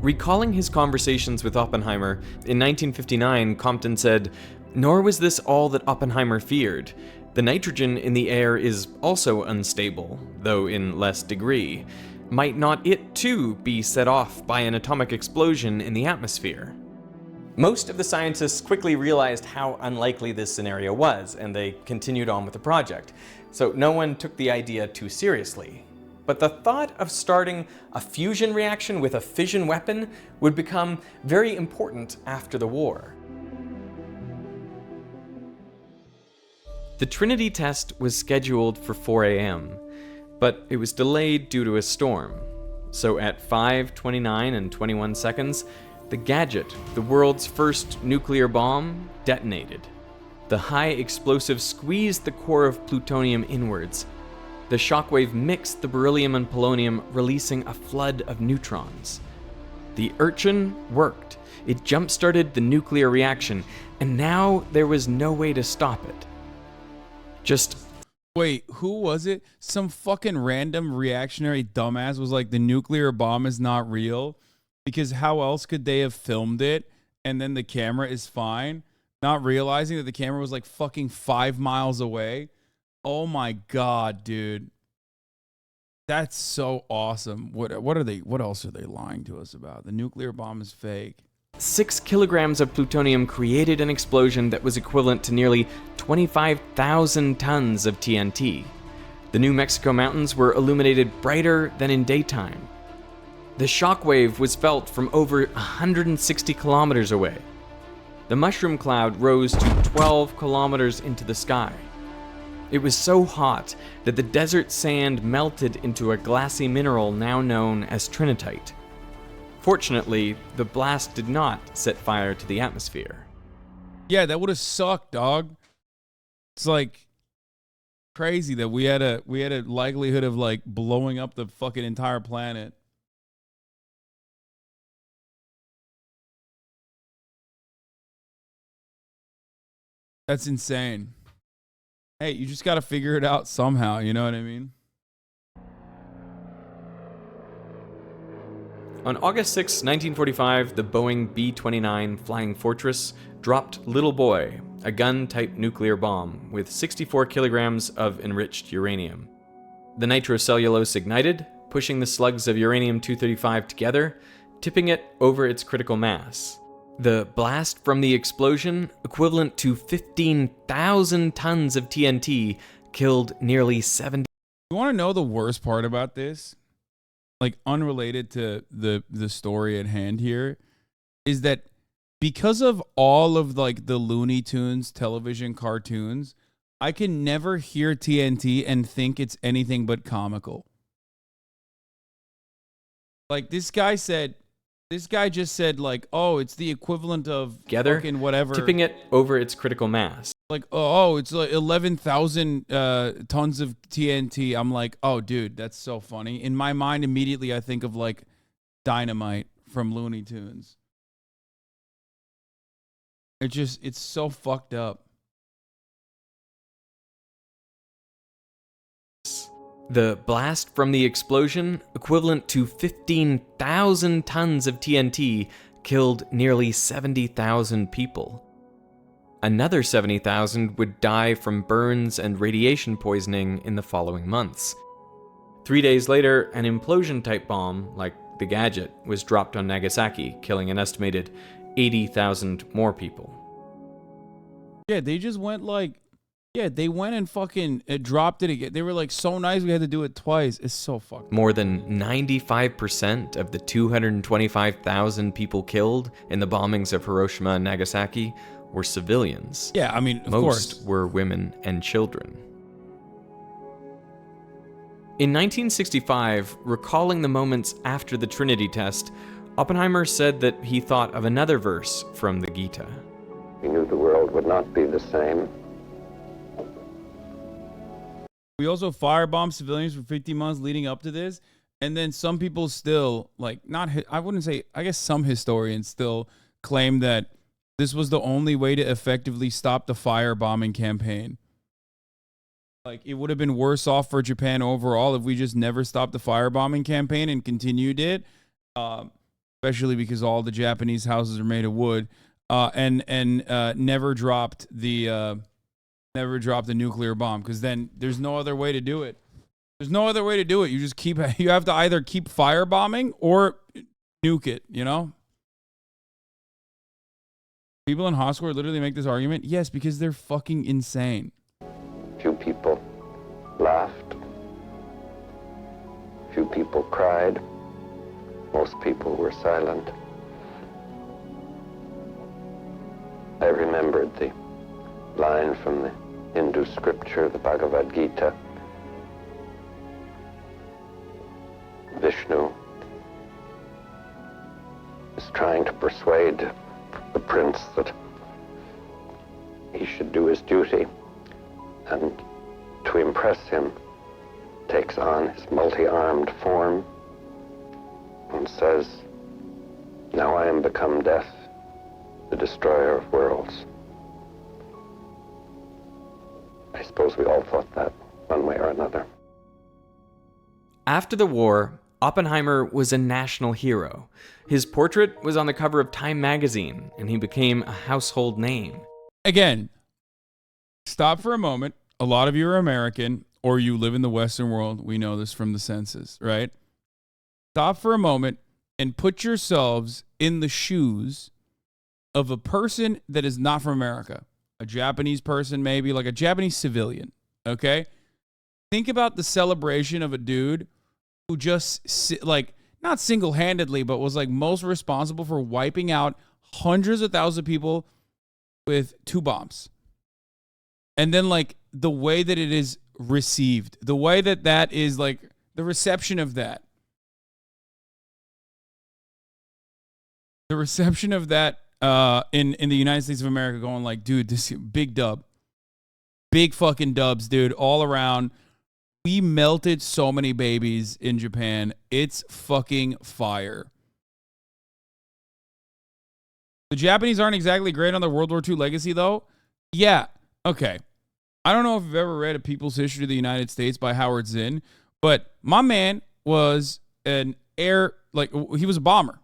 Recalling his conversations with Oppenheimer, in 1959, Compton said, "Nor was this all that Oppenheimer feared. The nitrogen in the air is also unstable, though in less degree. Might not it too be set off by an atomic explosion in the atmosphere?" Most of the scientists quickly realized how unlikely this scenario was, and they continued on with the project, so no one took the idea too seriously. But the thought of starting a fusion reaction with a fission weapon would become very important after the war. The Trinity test was scheduled for 4 a.m., but it was delayed due to a storm. So at 5:29 and 21 seconds, the Gadget, the world's first nuclear bomb, detonated. The high explosive squeezed the core of plutonium inwards. The shockwave mixed the beryllium and polonium, releasing a flood of neutrons. The Urchin worked. It jump-started the nuclear reaction, and now there was no way to stop it. Wait, who was it? Some fucking random reactionary dumbass was like, the nuclear bomb is not real, because how else could they have filmed it and then the camera is fine, not realizing that the camera was like fucking 5 miles away? Oh my god, dude. That's so awesome. What else are they lying to us about? The nuclear bomb is fake. 6 kilograms of plutonium created an explosion that was equivalent to nearly 25,000 tons of TNT. The New Mexico mountains were illuminated brighter than in daytime. The shockwave was felt from over 160 kilometers away. The mushroom cloud rose to 12 kilometers into the sky. It was so hot that the desert sand melted into a glassy mineral now known as trinitite. Fortunately, the blast did not set fire to the atmosphere. Yeah, that would have sucked, dog. It's like crazy that we had a likelihood of like blowing up the fucking entire planet. That's insane. Hey, you just got to figure it out somehow, you know what I mean? On August 6, 1945, the Boeing B-29 Flying Fortress dropped Little Boy, a gun-type nuclear bomb with 64 kilograms of enriched uranium. The nitrocellulose ignited, pushing the slugs of uranium-235 together, tipping it over its critical mass. The blast from the explosion, equivalent to 15,000 tons of TNT, killed nearly 70. You want to know the worst part about this? Like, unrelated to the story at hand here, is that because of all of like the Looney Tunes television cartoons, I can never hear TNT and think it's anything but comical. Like, this guy just said like, oh, it's the equivalent of together, fucking whatever, tipping it over its critical mass. Like, oh, it's like 11,000 tons of TNT. I'm like, oh, dude, that's so funny. In my mind, immediately I think of like Dynamite from Looney Tunes. It's so fucked up. The blast from the explosion, equivalent to 15,000 tons of TNT, killed nearly 70,000 people. Another 70,000 would die from burns and radiation poisoning in the following months. 3 days later, an implosion-type bomb, like the Gadget, was dropped on Nagasaki, killing an estimated 80,000 more people. Yeah, they just went like, yeah, they went and fucking dropped it again. They were like, so nice we had to do it twice. It's so fucked. More than 95% of the 225,000 people killed in the bombings of Hiroshima and Nagasaki were civilians. Yeah, I mean, of course. Most were women and children. In 1965, recalling the moments after the Trinity test, Oppenheimer said that he thought of another verse from the Gita. We knew the world would not be the same. We also firebombed civilians for 50 months leading up to this. And then some people still, like, I wouldn't say, I guess some historians still claim that this was the only way to effectively stop the firebombing campaign. Like, it would have been worse off for Japan overall if we just never stopped the firebombing campaign and continued it, especially because all the Japanese houses are made of wood, and never dropped the nuclear bomb, because then there's no other way to do it. There's no other way to do it. You have to either keep firebombing or nuke it, you know? People in high school literally make this argument. Yes, because they're fucking insane. Few people laughed. Few people cried. Most people were silent. I remembered the line from the Hindu scripture, the Bhagavad Gita. Vishnu is trying to persuade the prince that he should do his duty, and to impress him takes on his multi-armed form and says, "Now I am become death, the destroyer of worlds." I suppose we all thought that one way or another. After the war, Oppenheimer was a national hero. His portrait was on the cover of Time magazine, and he became a household name. Again, stop for a moment. A lot of you are American, or you live in the Western world. We know this from the census, right? Stop for a moment and put yourselves in the shoes of a person that is not from America. A Japanese person, maybe, like a Japanese civilian, okay? Think about the celebration of a dude who just, like, not single-handedly, but was, like, most responsible for wiping out hundreds of thousands of people with 2 bombs. And then, like, the way that it is received, the way that is, like, the reception of that. The reception of that in the United States of America, going like, dude, this big dub. Big fucking dubs, dude, all around. We melted so many babies in Japan. It's fucking fire. The Japanese aren't exactly great on their World War II legacy, though. Yeah, okay. I don't know if you've ever read A People's History of the United States by Howard Zinn, but my man was he was a bomber.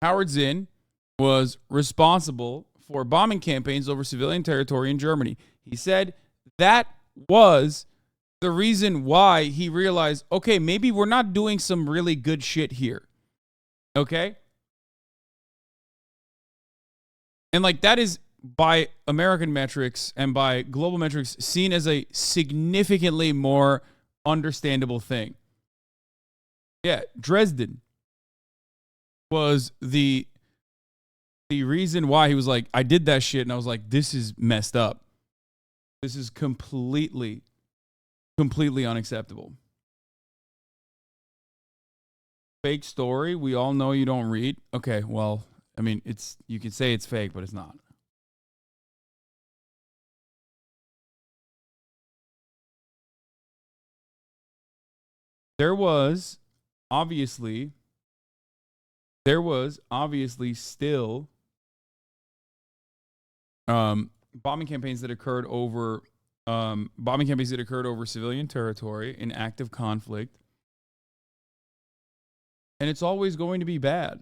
Howard Zinn was responsible for bombing campaigns over civilian territory in Germany. He said that was the reason why he realized, okay, maybe we're not doing some really good shit here. Okay? And like that is, by American metrics and by global metrics, seen as a significantly more understandable thing. Yeah, Dresden was the reason why he was like, I did that shit, and I was like, this is messed up. This is completely unacceptable. Fake story. We all know you don't read. Okay, well, I mean, you can say it's fake, but it's not. There was obviously still bombing campaigns that occurred over civilian territory in active conflict, and it's always going to be bad.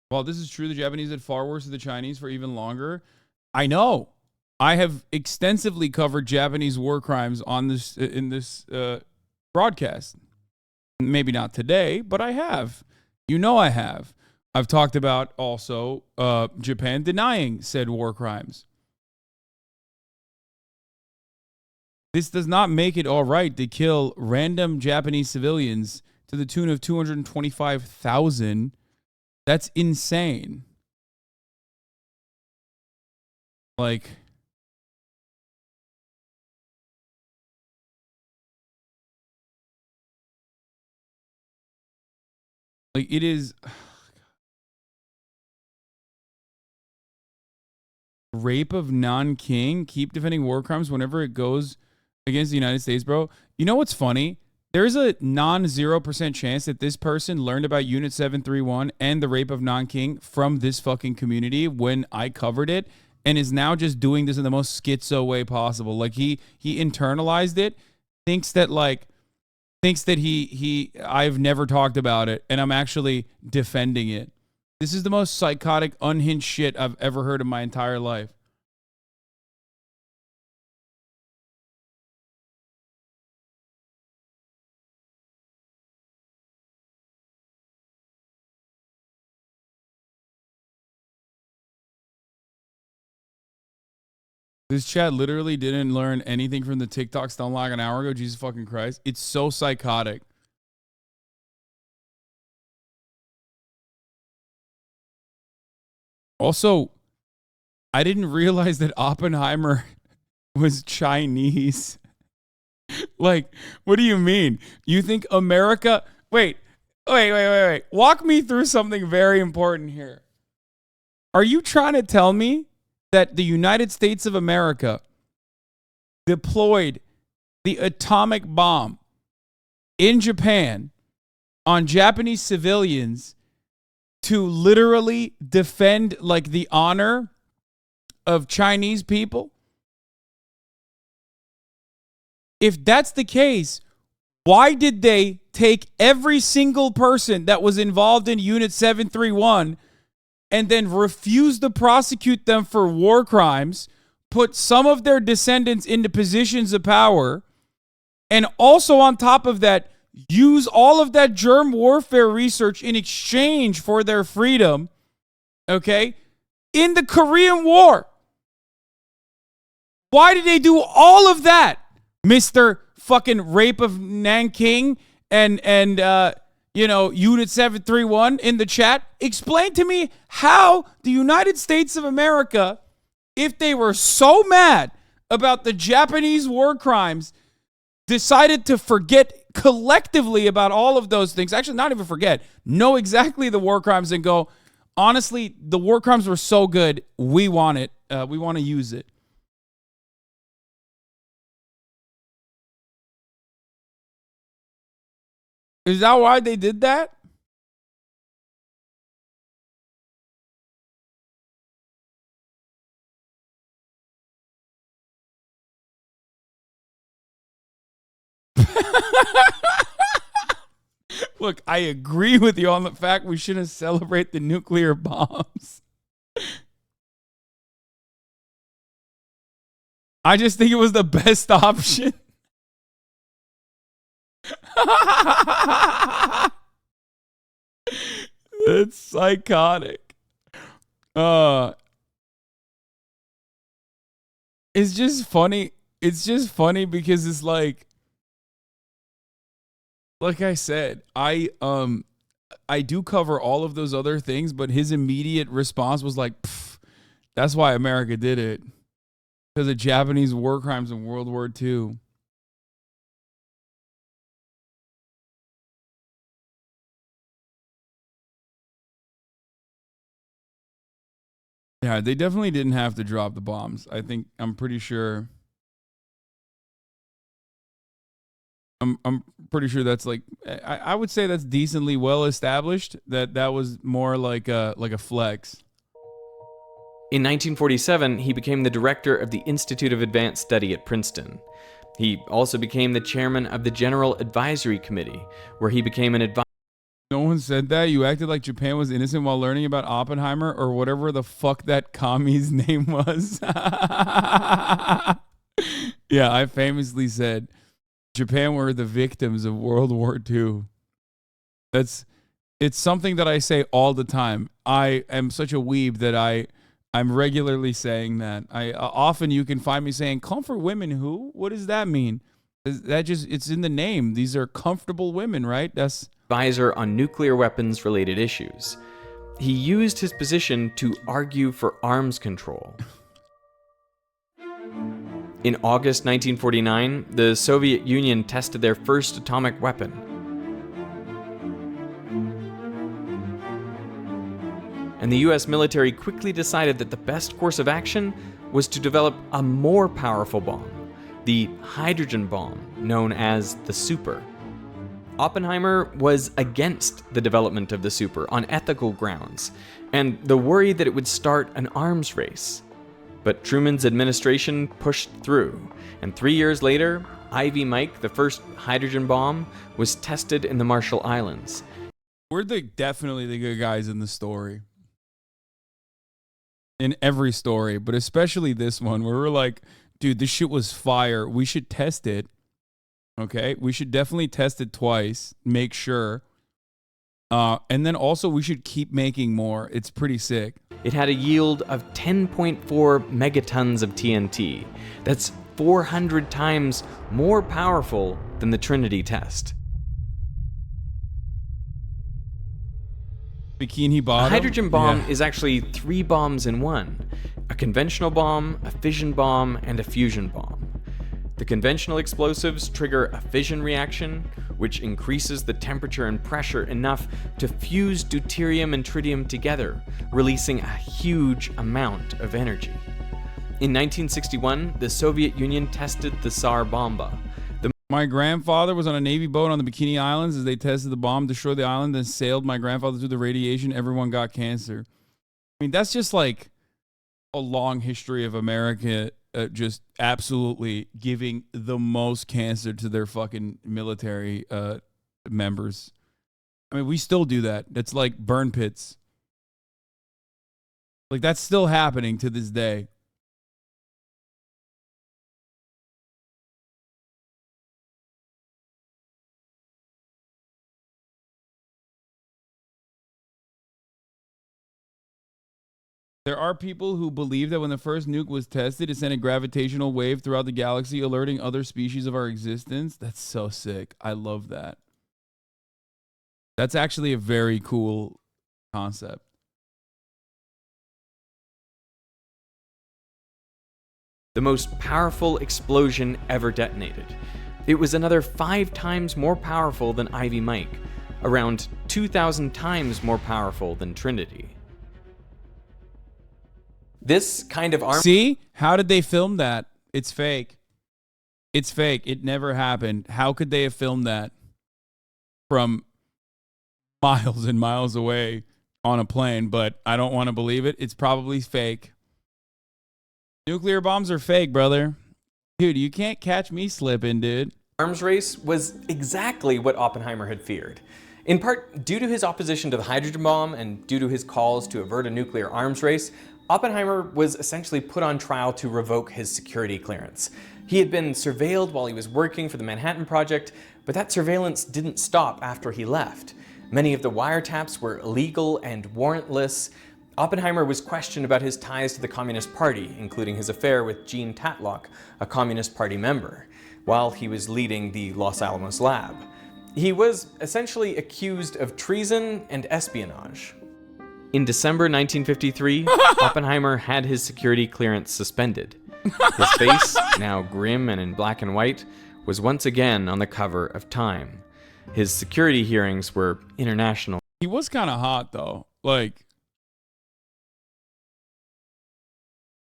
While this is true, the Japanese did far worse than the Chinese for even longer. I know. I have extensively covered Japanese war crimes on this in this broadcast. Maybe not today, but I have. You know I have. I've talked about also Japan denying said war crimes. This does not make it all right to kill random Japanese civilians to the tune of 225,000. That's insane. Like, it is. rape of non-king, keep defending war crimes whenever it goes against the United States, bro. You know what's funny? There's a non-0% chance that this person learned about Unit 731 and the rape of non-king from this fucking community when I covered it, and is now just doing this in the most schizo way possible. Like he internalized it, thinks that I've never talked about it, and I'm actually defending it. This is the most psychotic, unhinged shit I've ever heard in my entire life. This chat literally didn't learn anything from the TikTok done like an hour ago. Jesus fucking Christ. It's so psychotic. Also, I didn't realize that Oppenheimer was Chinese. Like, what do you mean? You think America... Wait. Walk me through something very important here. Are you trying to tell me that the United States of America deployed the atomic bomb in Japan on Japanese civilians to literally defend like the honor of Chinese people? If that's the case, why did they take every single person that was involved in Unit 731 and then refuse to prosecute them for war crimes, put some of their descendants into positions of power, and also on top of that, use all of that germ warfare research in exchange for their freedom, okay, in the Korean War? Why did they do all of that, Mr. fucking rape of Nanking and Unit 731 in the chat? Explain to me how the United States of America, if they were so mad about the Japanese war crimes, decided to forget collectively about all of those things. Actually, not even forget. Know exactly the war crimes and go, honestly, the war crimes were so good, we want it. We want to use it. Is that why they did that? Look, I agree with you on the fact we shouldn't celebrate the nuclear bombs. I just think it was the best option. It's psychotic. It's just funny. It's just funny because it's like I said, I do cover all of those other things, but his immediate response was like, that's why America did it. Because of Japanese war crimes in World War II. Yeah, they definitely didn't have to drop the bombs. I'm pretty sure. I'm pretty sure that's like, I would say that's decently well established. That was more like a flex. In 1947, he became the director of the Institute of Advanced Study at Princeton. He also became the chairman of the General Advisory Committee, where he became an advisor. No one said that. You acted like Japan was innocent while learning about Oppenheimer or whatever the fuck that commie's name was. Yeah, I famously said Japan were the victims of World War II. It's something that I say all the time. I am such a weeb that I'm regularly saying that. Often you can find me saying, comfort women who? What does that mean? That just, it's in the name. These are comfortable women, right? That's advisor on nuclear weapons related issues. He used his position to argue for arms control. In August 1949, the Soviet Union tested their first atomic weapon. and the US military quickly decided that the best course of action was to develop a more powerful bomb, the hydrogen bomb, known as the Super. Oppenheimer was against the development of the Super on ethical grounds, and the worry that it would start an arms race. But Truman's administration pushed through, and 3 years later, Ivy Mike, the first hydrogen bomb, was tested in the Marshall Islands. We're definitely the good guys in the story. In every story, but especially this one, where we're like, dude, this shit was fire. We should test it. Okay? We should definitely test it twice, make sure. And then also we should keep making more. It's pretty sick. It had a yield of 10.4 megatons of TNT. That's 400 times more powerful than the Trinity test. Bikini Bottom? A hydrogen bomb is actually 3 bombs in one. A conventional bomb, a fission bomb, and a fusion bomb. The conventional explosives trigger a fission reaction, which increases the temperature and pressure enough to fuse deuterium and tritium together, releasing a huge amount of energy. In 1961, the Soviet Union tested the Tsar Bomba. My grandfather was on a Navy boat on the Bikini Islands as they tested the bomb, destroyed the island, then sailed my grandfather through the radiation. Everyone got cancer. I mean, that's just like a long history of America just absolutely giving the most cancer to their fucking military members. I mean, we still do that. That's like burn pits. Like, that's still happening to this day. There are people who believe that when the first nuke was tested, it sent a gravitational wave throughout the galaxy, alerting other species of our existence. That's so sick. I love that. That's actually a very cool concept. The most powerful explosion ever detonated. It was another 5 times more powerful than Ivy Mike, around 2,000 times more powerful than Trinity. This kind of arm... See? How did they film that? It's fake. It's fake. It never happened. How could they have filmed that from miles and miles away on a plane? But I don't want to believe it. It's probably fake. Nuclear bombs are fake, brother. Dude, you can't catch me slipping, dude. Arms race was exactly what Oppenheimer had feared. In part, due to his opposition to the hydrogen bomb and due to his calls to avert a nuclear arms race, Oppenheimer was essentially put on trial to revoke his security clearance. He had been surveilled while he was working for the Manhattan Project, but that surveillance didn't stop after he left. Many of the wiretaps were illegal and warrantless. Oppenheimer was questioned about his ties to the Communist Party, including his affair with Jean Tatlock, a Communist Party member, while he was leading the Los Alamos lab. He was essentially accused of treason and espionage. In December 1953, Oppenheimer had his security clearance suspended. His face, now grim and in black and white, was once again on the cover of Time. His security hearings were international. He was kind of hot, though. Like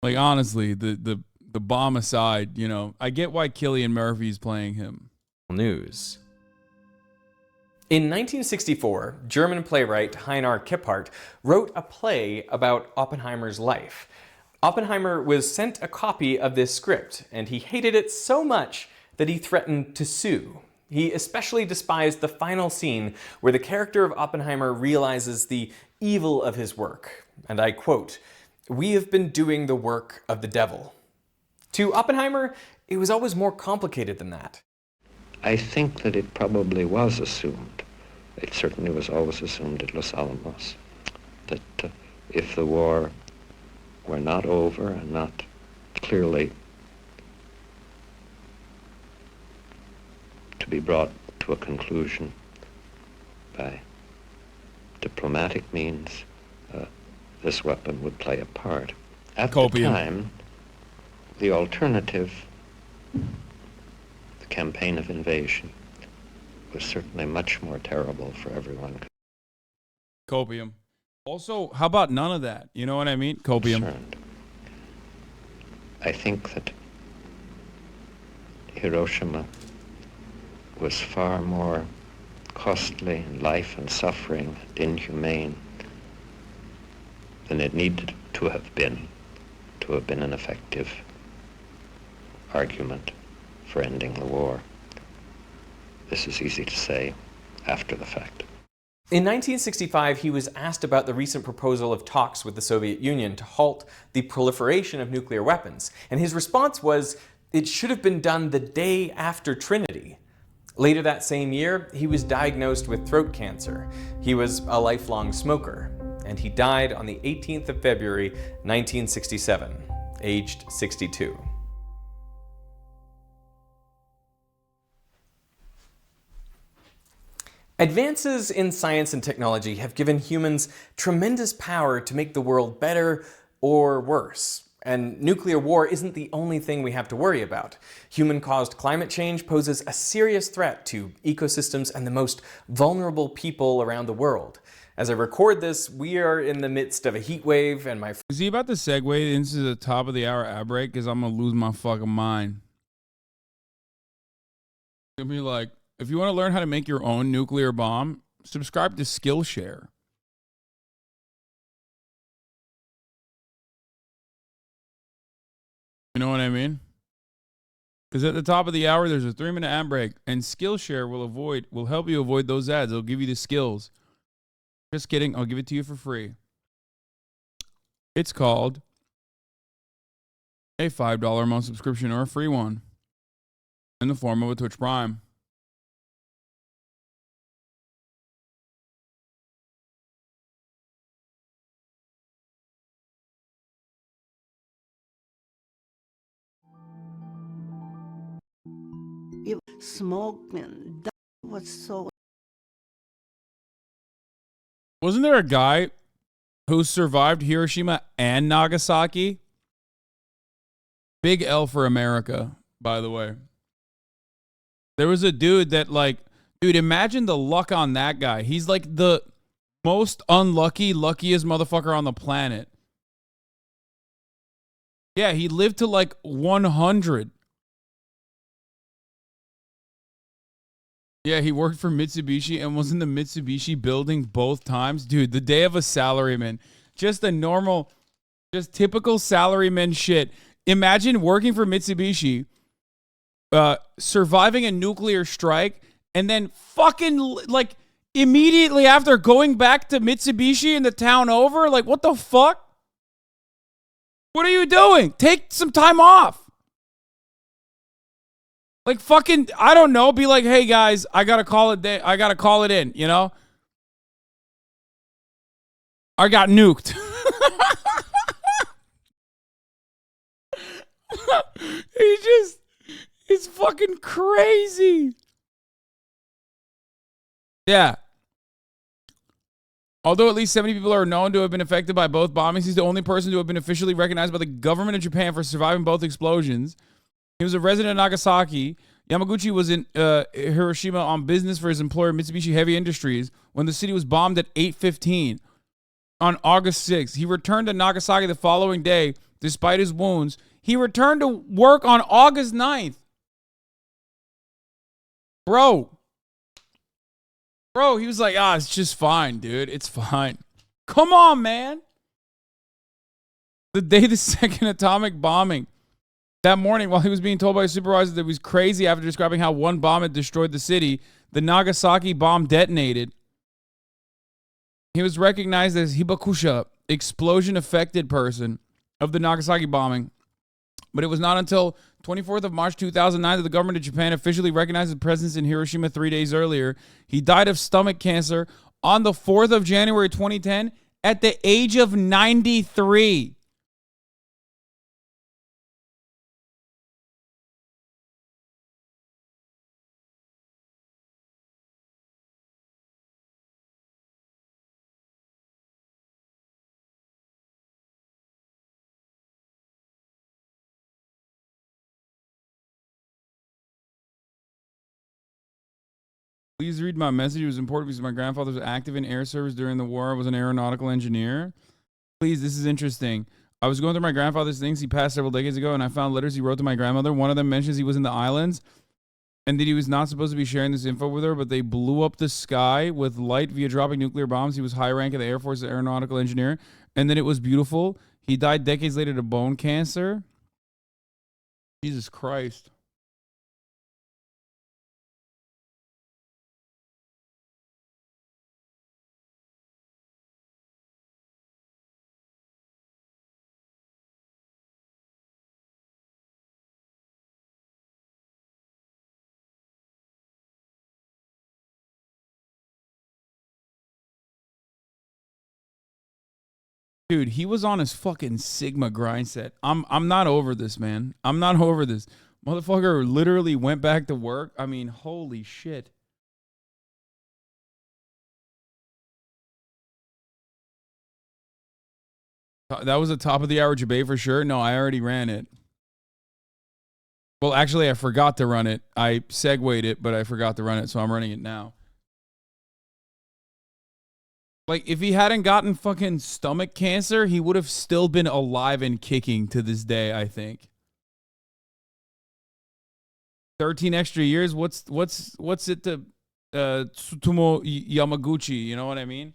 honestly, the bomb aside, you know, I get why Cillian Murphy's playing him. News. In 1964, German playwright Einar Kippert wrote a play about Oppenheimer's life. Oppenheimer was sent a copy of this script, and he hated it so much that he threatened to sue. He especially despised the final scene where the character of Oppenheimer realizes the evil of his work. And I quote, "We have been doing the work of the devil." To Oppenheimer, it was always more complicated than that. I think that it probably was assumed, it certainly was always assumed at Los Alamos, that if the war were not over and not clearly to be brought to a conclusion by diplomatic means, this weapon would play a part. At the time, the alternative, the campaign of invasion, was certainly much more terrible for everyone. Copium. Also, how about none of that? You know what I mean? Copium. Concerned. I think that Hiroshima was far more costly in life and suffering and inhumane than it needed to have been an effective argument for ending the war. This is easy to say after the fact. In 1965, he was asked about the recent proposal of talks with the Soviet Union to halt the proliferation of nuclear weapons, and his response was, it should have been done the day after Trinity. Later that same year, he was diagnosed with throat cancer. He was a lifelong smoker, and he died on the 18th of February, 1967, aged 62. Advances in science and technology have given humans tremendous power to make the world better or worse. And nuclear war isn't the only thing we have to worry about. Human-caused climate change poses a serious threat to ecosystems and the most vulnerable people around the world. As I record this, we are in the midst of a heat wave, and my... Is he about to segue into the top of the hour ad break? Because I'm going to lose my fucking mind. It'll be like, if you want to learn how to make your own nuclear bomb, subscribe to Skillshare. You know what I mean? Because at the top of the hour, there's a 3-minute ad break, and Skillshare will help you avoid those ads. It'll give you the skills. Just kidding. I'll give it to you for free. It's called a $5 a month subscription or a free one in the form of a Twitch Prime. Smoking. That was so. Wasn't there a guy who survived Hiroshima and Nagasaki? Big L for America, by the way. There was a dude that, like, dude, imagine the luck on that guy. He's like the most luckiest motherfucker on the planet. Yeah, he lived to like 100. Yeah, he worked for Mitsubishi and was in the Mitsubishi building both times. Dude, the day of a salaryman. Just a normal, just typical salaryman shit. Imagine working for Mitsubishi, surviving a nuclear strike, and then fucking, like, immediately after going back to Mitsubishi in the town over. Like, what the fuck? What are you doing? Take some time off. Like, fucking, I don't know, be like, hey guys, I gotta call it in, you know? I got nuked. It's fucking crazy. Yeah. Although at least 70 people are known to have been affected by both bombings, he's the only person to have been officially recognized by the government of Japan for surviving both explosions. He was a resident of Nagasaki. Yamaguchi was in Hiroshima on business for his employer, Mitsubishi Heavy Industries, when the city was bombed at 8:15 on August 6th. He returned to Nagasaki the following day, despite his wounds. He returned to work on August 9th. Bro, he was like, it's just fine, dude. It's fine. Come on, man. The day the second atomic bombing. That morning, while he was being told by his supervisor that he was crazy after describing how one bomb had destroyed the city, the Nagasaki bomb detonated. He was recognized as Hibakusha, explosion-affected person of the Nagasaki bombing. But it was not until 24th of March 2009 that the government of Japan officially recognized his presence in Hiroshima 3 days earlier. He died of stomach cancer on the 4th of January 2010 at the age of 93. Please read my message. It was important because my grandfather was active in air service during the war. I was an aeronautical engineer. Please, this is interesting. I was going through my grandfather's things. He passed several decades ago, and I found letters he wrote to my grandmother. One of them mentions he was in the islands and that he was not supposed to be sharing this info with her, but they blew up the sky with light via dropping nuclear bombs. He was high rank in the Air Force as an aeronautical engineer, and then it was beautiful. He died decades later to bone cancer. Jesus Christ. Dude, he was on his fucking Sigma grind set. I'm not over this, man. I'm not over this. Motherfucker literally went back to work. I mean, holy shit. That was the top of the hour debate for sure. No, I already ran it. Well, actually, I forgot to run it. I segued it, but I forgot to run it, so I'm running it now. Like, if he hadn't gotten fucking stomach cancer, he would have still been alive and kicking to this day, I think. 13 extra years? What's it to Tsutomu Yamaguchi, you know what I mean?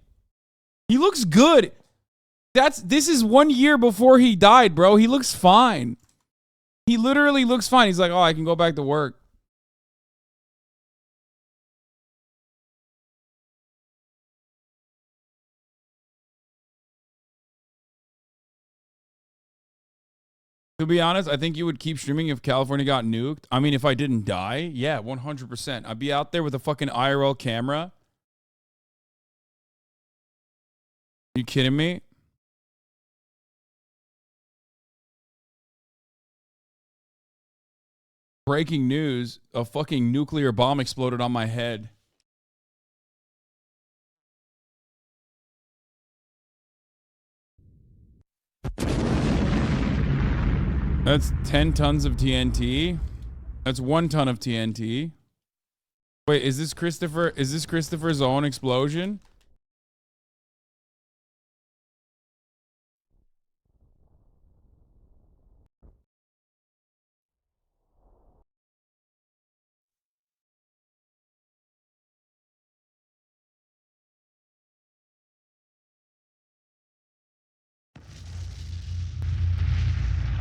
He looks good. This is 1 year before he died, bro. He looks fine. He literally looks fine. He's like, oh, I can go back to work. To be honest, I think you would keep streaming if California got nuked. I mean, if I didn't die, yeah, 100%. I'd be out there with a fucking IRL camera. You kidding me? Breaking news, a fucking nuclear bomb exploded on my head. That's 10 tons of TNT. That's 1 ton of TNT. Wait, is this Christopher's own explosion?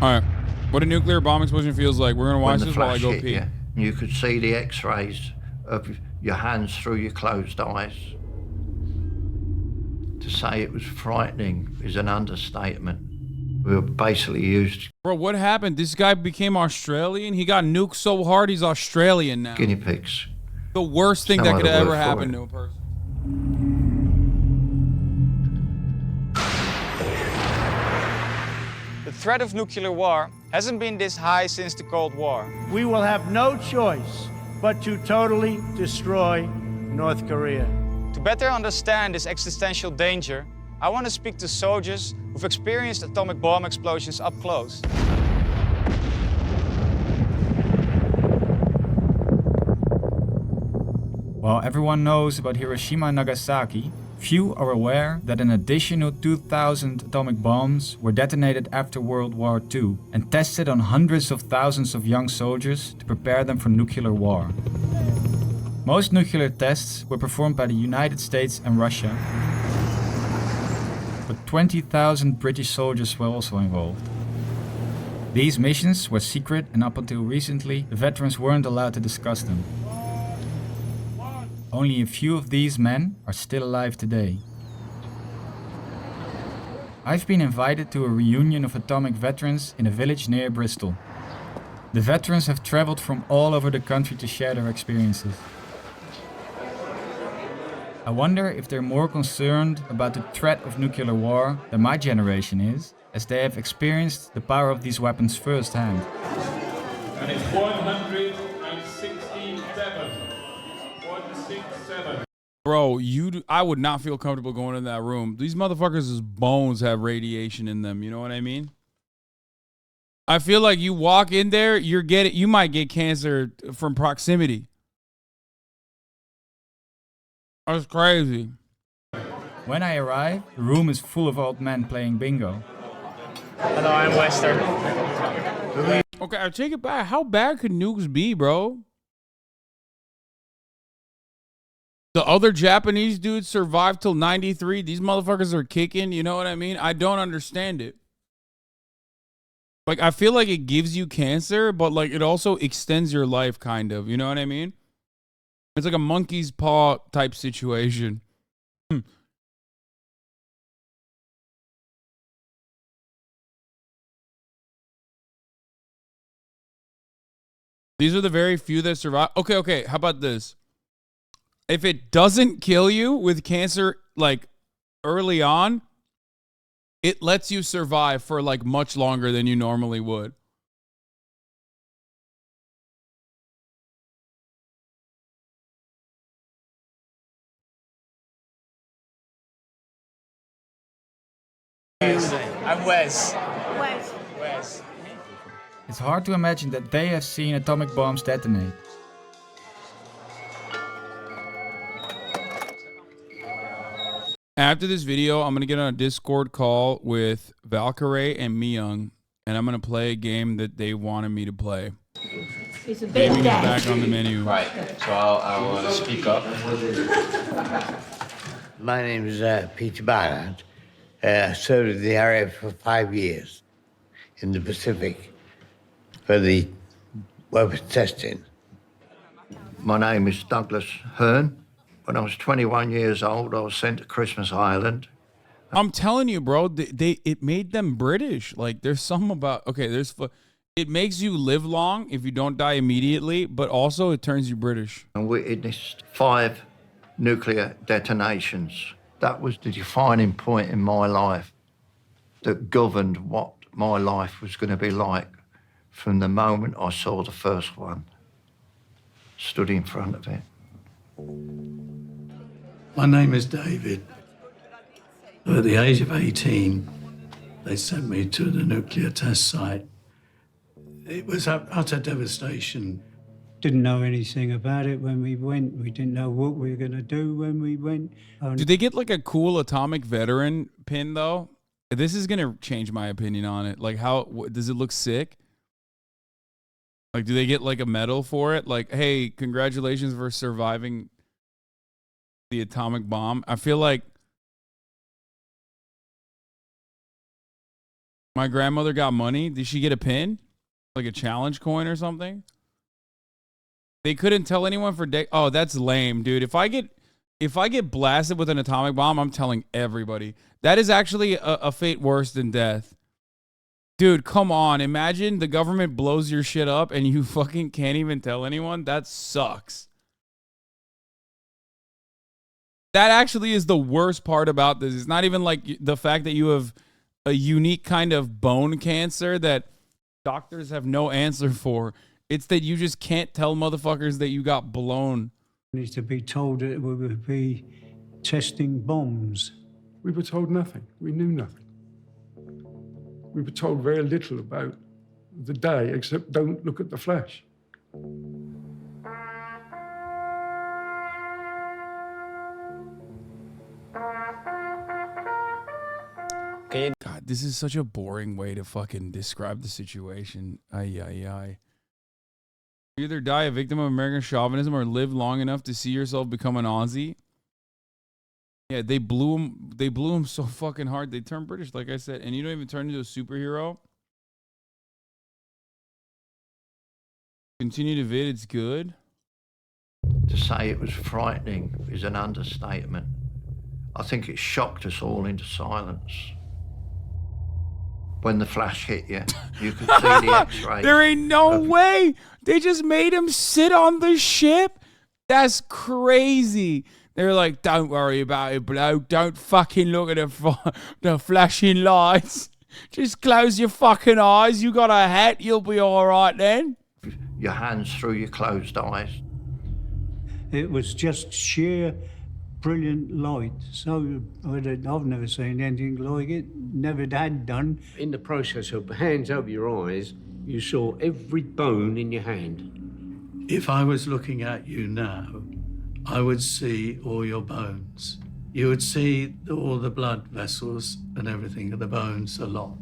All right. What a nuclear bomb explosion feels like. We're going to watch this while I go pee. You could see the x-rays of your hands through your closed eyes. To say it was frightening is an understatement. We were basically used... Bro, what happened? This guy became Australian? He got nuked so hard he's Australian now. Guinea pigs. The worst thing that could ever happen to a person. The threat of nuclear war hasn't been this high since the Cold War. We will have no choice but to totally destroy North Korea. To better understand this existential danger, I want to speak to soldiers who've experienced atomic bomb explosions up close. While everyone knows about Hiroshima and Nagasaki, few are aware that an additional 2,000 atomic bombs were detonated after World War II and tested on hundreds of thousands of young soldiers to prepare them for nuclear war. Most nuclear tests were performed by the United States and Russia, but 20,000 British soldiers were also involved. These missions were secret, and up until recently, the veterans weren't allowed to discuss them. Only a few of these men are still alive today. I've been invited to a reunion of atomic veterans in a village near Bristol. The veterans have traveled from all over the country to share their experiences. I wonder if they're more concerned about the threat of nuclear war than my generation is, as they have experienced the power of these weapons firsthand. And it's 167. 167. Bro, I would not feel comfortable going in that room. These motherfuckers' bones have radiation in them. You know what I mean? I feel like you walk in there, you might get cancer from proximity. That's crazy. When I arrive, the room is full of old men playing bingo. Hello, I'm Wester. Okay, I take it back. How bad could nukes be, bro? The other Japanese dudes survived till 93. These motherfuckers are kicking. You know what I mean? I don't understand it. Like, I feel like it gives you cancer, but like it also extends your life, kind of. You know what I mean? It's like a monkey's paw type situation. These are the very few that survive. Okay. How about this? If it doesn't kill you with cancer, like early on, it lets you survive for like much longer than you normally would. I'm Wes. Wes. It's hard to imagine that they have seen atomic bombs detonate. After this video, I'm going to get on a Discord call with Valkyrie and Myung, and I'm going to play a game that they wanted me to play. It's a bit Gaming is back on the menu. Right, so I want to speak up. My name is Peter Barnard. I served in the area for 5 years in the Pacific for the weapons testing. My name is Douglas Hearn. When I was 21 years old, I was sent to Christmas Island. I'm telling you, bro, it made them British. Like, there's something about, it makes you live long if you don't die immediately, but also it turns you British. And we witnessed 5 nuclear detonations. That was the defining point in my life that governed what my life was going to be like from the moment I saw the first one, stood in front of it. My name is David. At the age of 18, they sent me to the nuclear test site. It was utter devastation. Didn't know anything about it when we went. We didn't know what we were going to do when we went. Do they get like a cool atomic veteran pin though? This is going to change my opinion on it. Like, does it look sick? Like, do they get like a medal for it? Like, hey, congratulations for surviving the atomic bomb. I feel like my grandmother got money. Did she get a pin? Like a challenge coin or something? They couldn't tell anyone for days. Oh, that's lame, dude. If I get blasted with an atomic bomb, I'm telling everybody. That is actually a fate worse than death. Dude, come on. Imagine the government blows your shit up and you fucking can't even tell anyone. That sucks. That actually is the worst part about this. It's not even like the fact that you have a unique kind of bone cancer that doctors have no answer for. It's that you just can't tell motherfuckers that you got blown. Needs to be told that we would be testing bombs. We were told nothing. We knew nothing. We were told very little about the day, except don't look at the flash. God, this is such a boring way to fucking describe the situation. Ay. You either die a victim of American chauvinism or live long enough to see yourself become an Aussie. Yeah, they blew him so fucking hard. They turned British, like I said. And you don't even turn into a superhero. Continue to vid, it's good. To say it was frightening is an understatement. I think it shocked us all into silence. When the flash hit you, you could see the X-ray. There ain't no way. They just made him sit on the ship. That's crazy. They're like, don't worry about it, bloke. Don't fucking look at the flashing lights. Just close your fucking eyes. You got a hat. You'll be all right then. Your hands through your closed eyes. It was just sheer brilliant light. So I've never seen anything like it. Never had done. In the process of hands over your eyes, you saw every bone in your hand. If I was looking at you now, I would see all your bones. You would see all the blood vessels and everything, the bones a lot.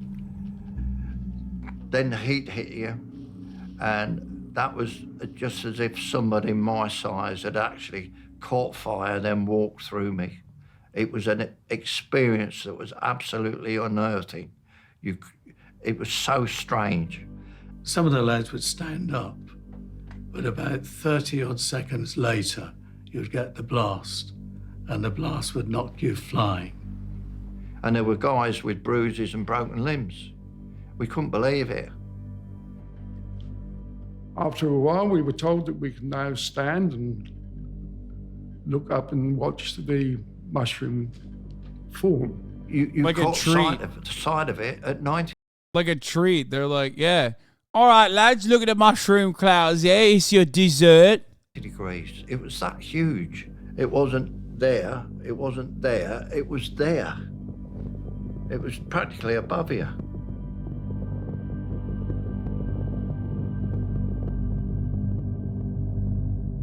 Then the heat hit you, and that was just as if somebody my size had actually caught fire, then walked through me. It was an experience that was absolutely unearthing. It was so strange. Some of the lads would stand up, but about 30 odd seconds later, you'd get the blast, and the blast would knock you flying. And there were guys with bruises and broken limbs. We couldn't believe it. After a while, we were told that we could now stand and look up and watch the mushroom form. You Like a caught treat. sight of it at 90. Like a treat. They're like, yeah. All right, lads, look at the mushroom clouds. Yeah, it's your dessert. Degrees. It was that huge. It wasn't there. It wasn't there. It was there. It was practically above you.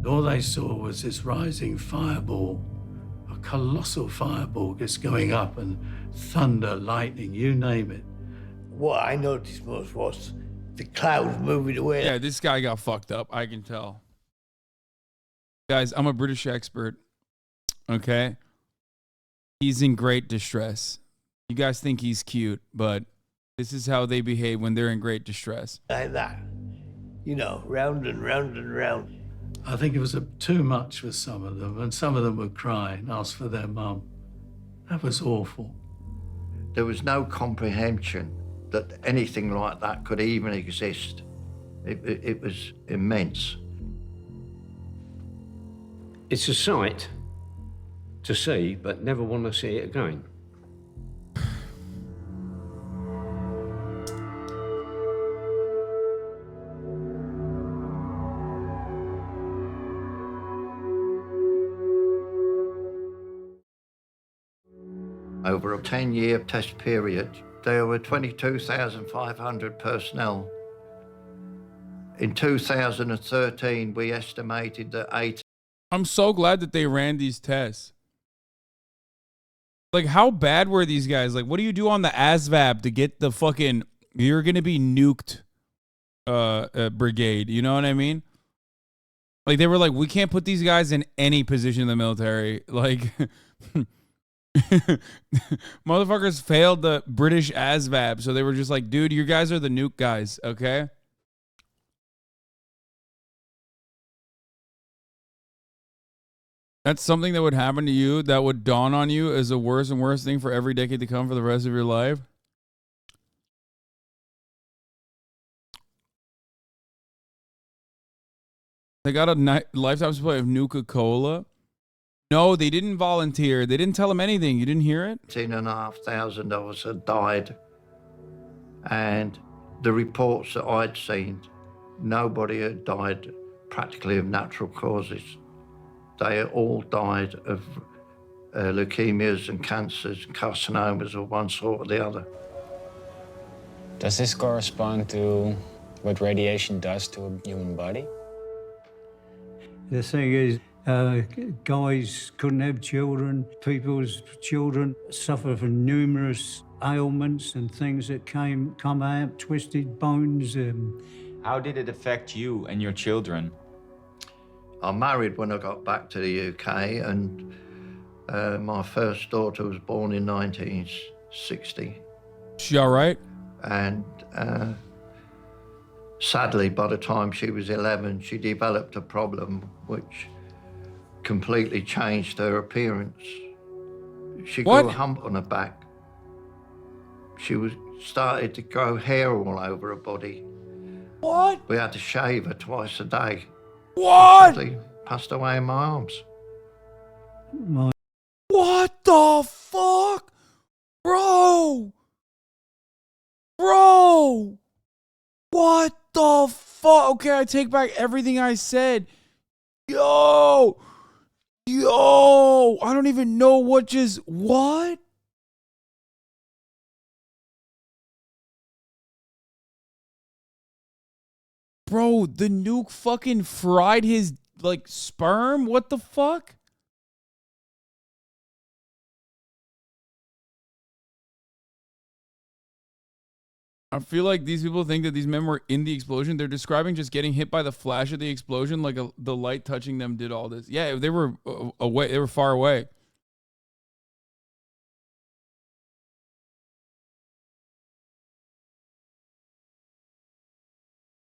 All they saw was this rising fireball, a colossal fireball just going up, and thunder, lightning, you name it. What I noticed most was the clouds moving away. Yeah, this guy got fucked up. I can tell. Guys, I'm a British expert. Okay? He's in great distress. You guys think he's cute, but this is how they behave when they're in great distress. Like that. You know, round and round and round. I think it was too much for some of them, and some of them would cry and ask for their mum. That was awful. There was no comprehension that anything like that could even exist. It was immense. It's a sight to see, but never want to see it again. Over a 10-year test period, there were 22,500 personnel. In 2013, we estimated that I'm so glad that they ran these tests. Like, how bad were these guys? Like, what do you do on the ASVAB to get the fucking, you're going to be nuked brigade? You know what I mean? Like, they were like, we can't put these guys in any position in the military. Like, motherfuckers failed the British ASVAB. So they were just like, dude, you guys are the nuke guys, okay? That's something that would happen to you that would dawn on you as a worse and worse thing for every decade to come for the rest of your life. They got a lifetime supply of Nuka-Cola. No, they didn't volunteer. They didn't tell them anything. You didn't hear it? 18,500 of us had died. And the reports that I'd seen, nobody had died practically of natural causes. They all died of leukemias and cancers and carcinomas of one sort or the other. Does this correspond to what radiation does to a human body? The thing is, guys couldn't have children. People's children suffer from numerous ailments and things that come out, twisted bones. How did it affect you and your children? I married when I got back to the UK, and my first daughter was born in 1960. She all right? And sadly, by the time she was 11, she developed a problem which completely changed her appearance. She grew a hump on her back. She started to grow hair all over her body. What? We had to shave her twice a day. What? Sadly, passed away in my arms. What the fuck? Bro! Bro! What the fuck? Okay, I take back everything I said. Yo! Yo! I don't even know what just... What? Bro, the nuke fucking fried his like sperm? What the fuck? I feel like these people think that these men were in the explosion. They're describing just getting hit by the flash of the explosion, like the light touching them did all this. Yeah, they were away. They were far away.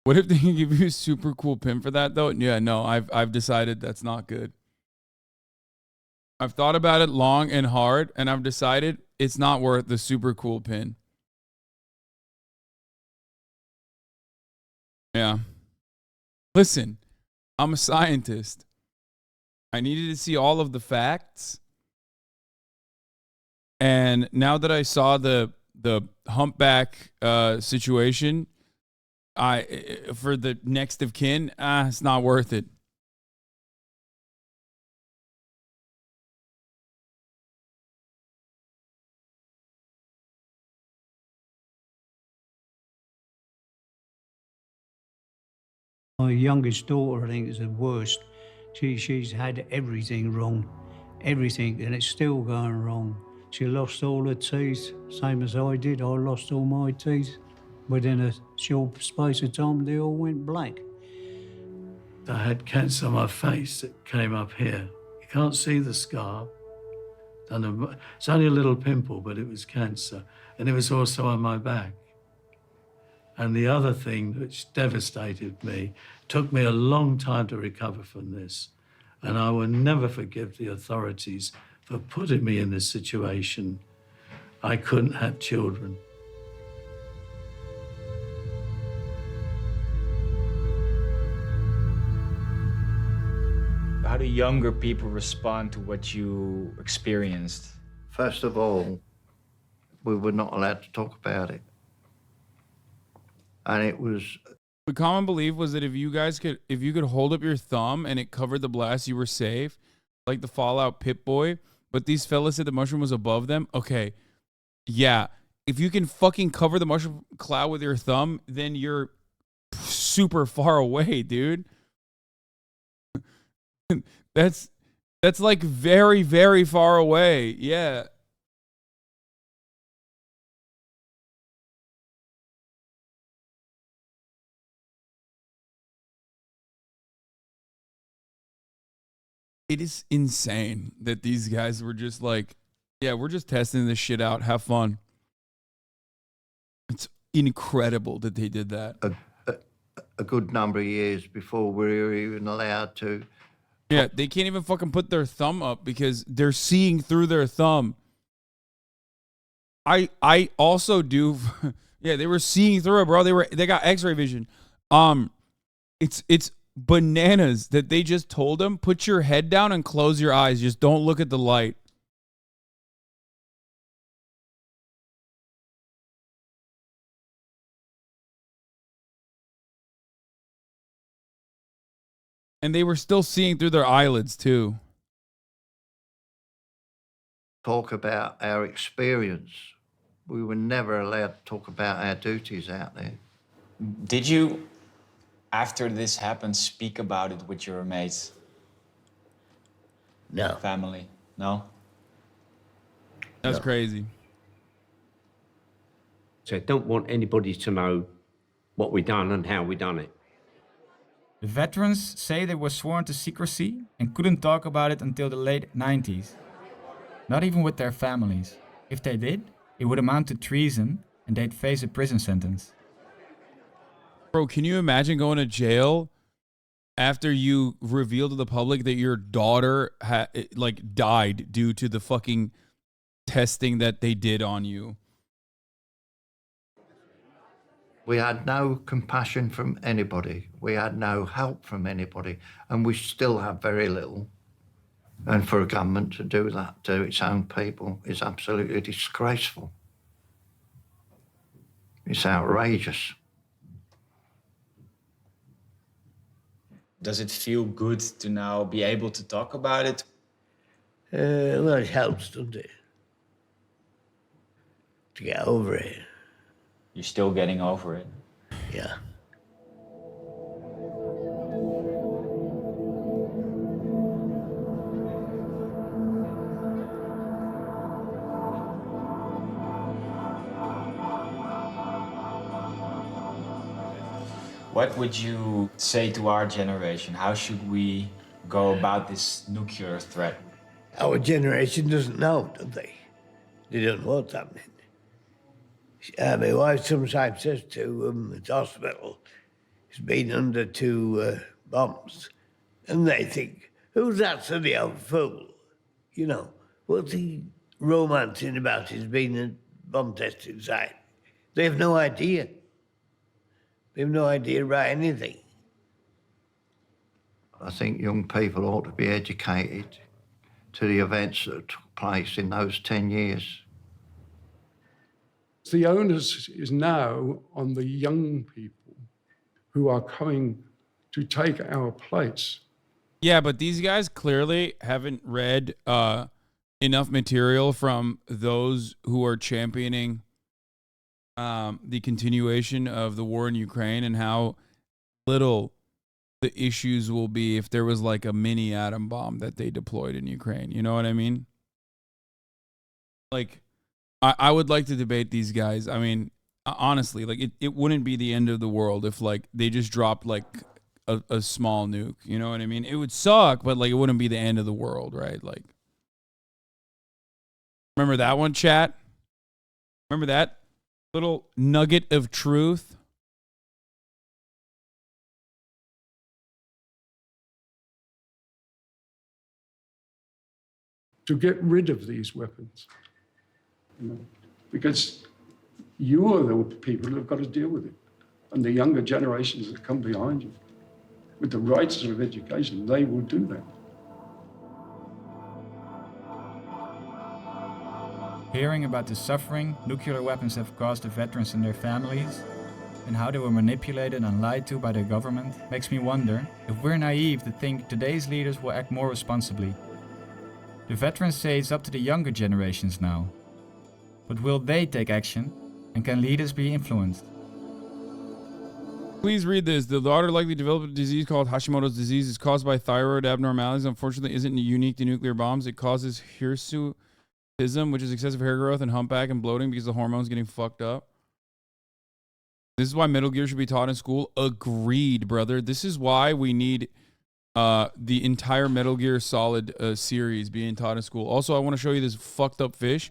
What if they can give you a super cool pin for that though? Yeah, no, I've decided that's not good. I've thought about it long and hard, and I've decided it's not worth the super cool pin. Yeah. Listen, I'm a scientist. I needed to see all of the facts. And now that I saw the humpback situation, for the next of kin, it's not worth it. My youngest daughter, I think, is the worst. She's had everything wrong, everything, and it's still going wrong. She lost all her teeth, same as I did. I lost all my teeth. Within a short space of time, they all went black. I had cancer on my face that came up here. You can't see the scar. It's only a little pimple, but it was cancer. And it was also on my back. And the other thing which devastated me, took me a long time to recover from this. And I will never forgive the authorities for putting me in this situation. I couldn't have children. How do younger people respond to what you experienced? First of all, we were not allowed to talk about it. And it was... The common belief was that if you could hold up your thumb and it covered the blast, you were safe, like the Fallout Pip-Boy. But these fellas said the mushroom was above them. Okay, yeah. If you can fucking cover the mushroom cloud with your thumb, then you're super far away, dude. That's like very, very far away. Yeah. It is insane that these guys were just like, yeah, we're just testing this shit out. Have fun. It's incredible that they did that. A good number of years before we were even allowed to. Yeah, they can't even fucking put their thumb up because they're seeing through their thumb. I also do. Yeah, they were seeing through it, bro. They got X-ray vision. It's bananas that they just told him, put your head down and close your eyes. Just don't look at the light. And they were still seeing through their eyelids too. Talk about our experience. We were never allowed to talk about our duties out there. Did you, after this happened, speak about it with your mates? No. Family? No? That's crazy. So I don't want anybody to know what we done and how we done it. The veterans say they were sworn to secrecy and couldn't talk about it until the late 90s. Not even with their families. If they did, it would amount to treason and they'd face a prison sentence. Bro, can you imagine going to jail after you reveal to the public that your daughter died due to the fucking testing that they did on you? We had no compassion from anybody. We had no help from anybody. And we still have very little. And for a government to do that to its own people is absolutely disgraceful. It's outrageous. Does it feel good to now be able to talk about it? Well, it helps, doesn't it? To get over it. You're still getting over it? Yeah. What would you say to our generation? How should we go about this nuclear threat? Our generation doesn't know, do they? They don't know what's happening. My wife sometimes says to the hospital, he's been under 2 bombs, and they think, who's that silly old fool? You know, what's he romancing about his being a bomb testing site? They have no idea. They have no idea about anything. I think young people ought to be educated to the events that took place in those 10 years. The onus is now on the young people who are coming to take our place. Yeah, but these guys clearly haven't read enough material from those who are championing the continuation of the war in Ukraine and how little the issues will be if there was like a mini atom bomb that they deployed in Ukraine. You know what I mean? Like, I would like to debate these guys. I mean, honestly, like it wouldn't be the end of the world if like they just dropped like a small nuke. You know what I mean? It would suck, but like it wouldn't be the end of the world, right? Like, remember that one, chat? Remember that little nugget of truth? To get rid of these weapons. You know, because you are the people who have got to deal with it. And the younger generations that come behind you, with the right sort of education, they will do that. Hearing about the suffering nuclear weapons have caused the veterans and their families, and how they were manipulated and lied to by their government, makes me wonder if we're naive to think today's leaders will act more responsibly. The veterans say it's up to the younger generations now. But will they take action, and can leaders be influenced? Please read this. The daughter likely developed a disease called Hashimoto's disease. It's caused by thyroid abnormalities. Unfortunately, isn't unique to nuclear bombs. It causes hirsutism, which is excessive hair growth, and humpback and bloating because the hormones getting fucked up. This is why Metal Gear should be taught in school. Agreed, brother. This is why we need the entire Metal Gear Solid series being taught in school. Also, I want to show you this fucked up fish.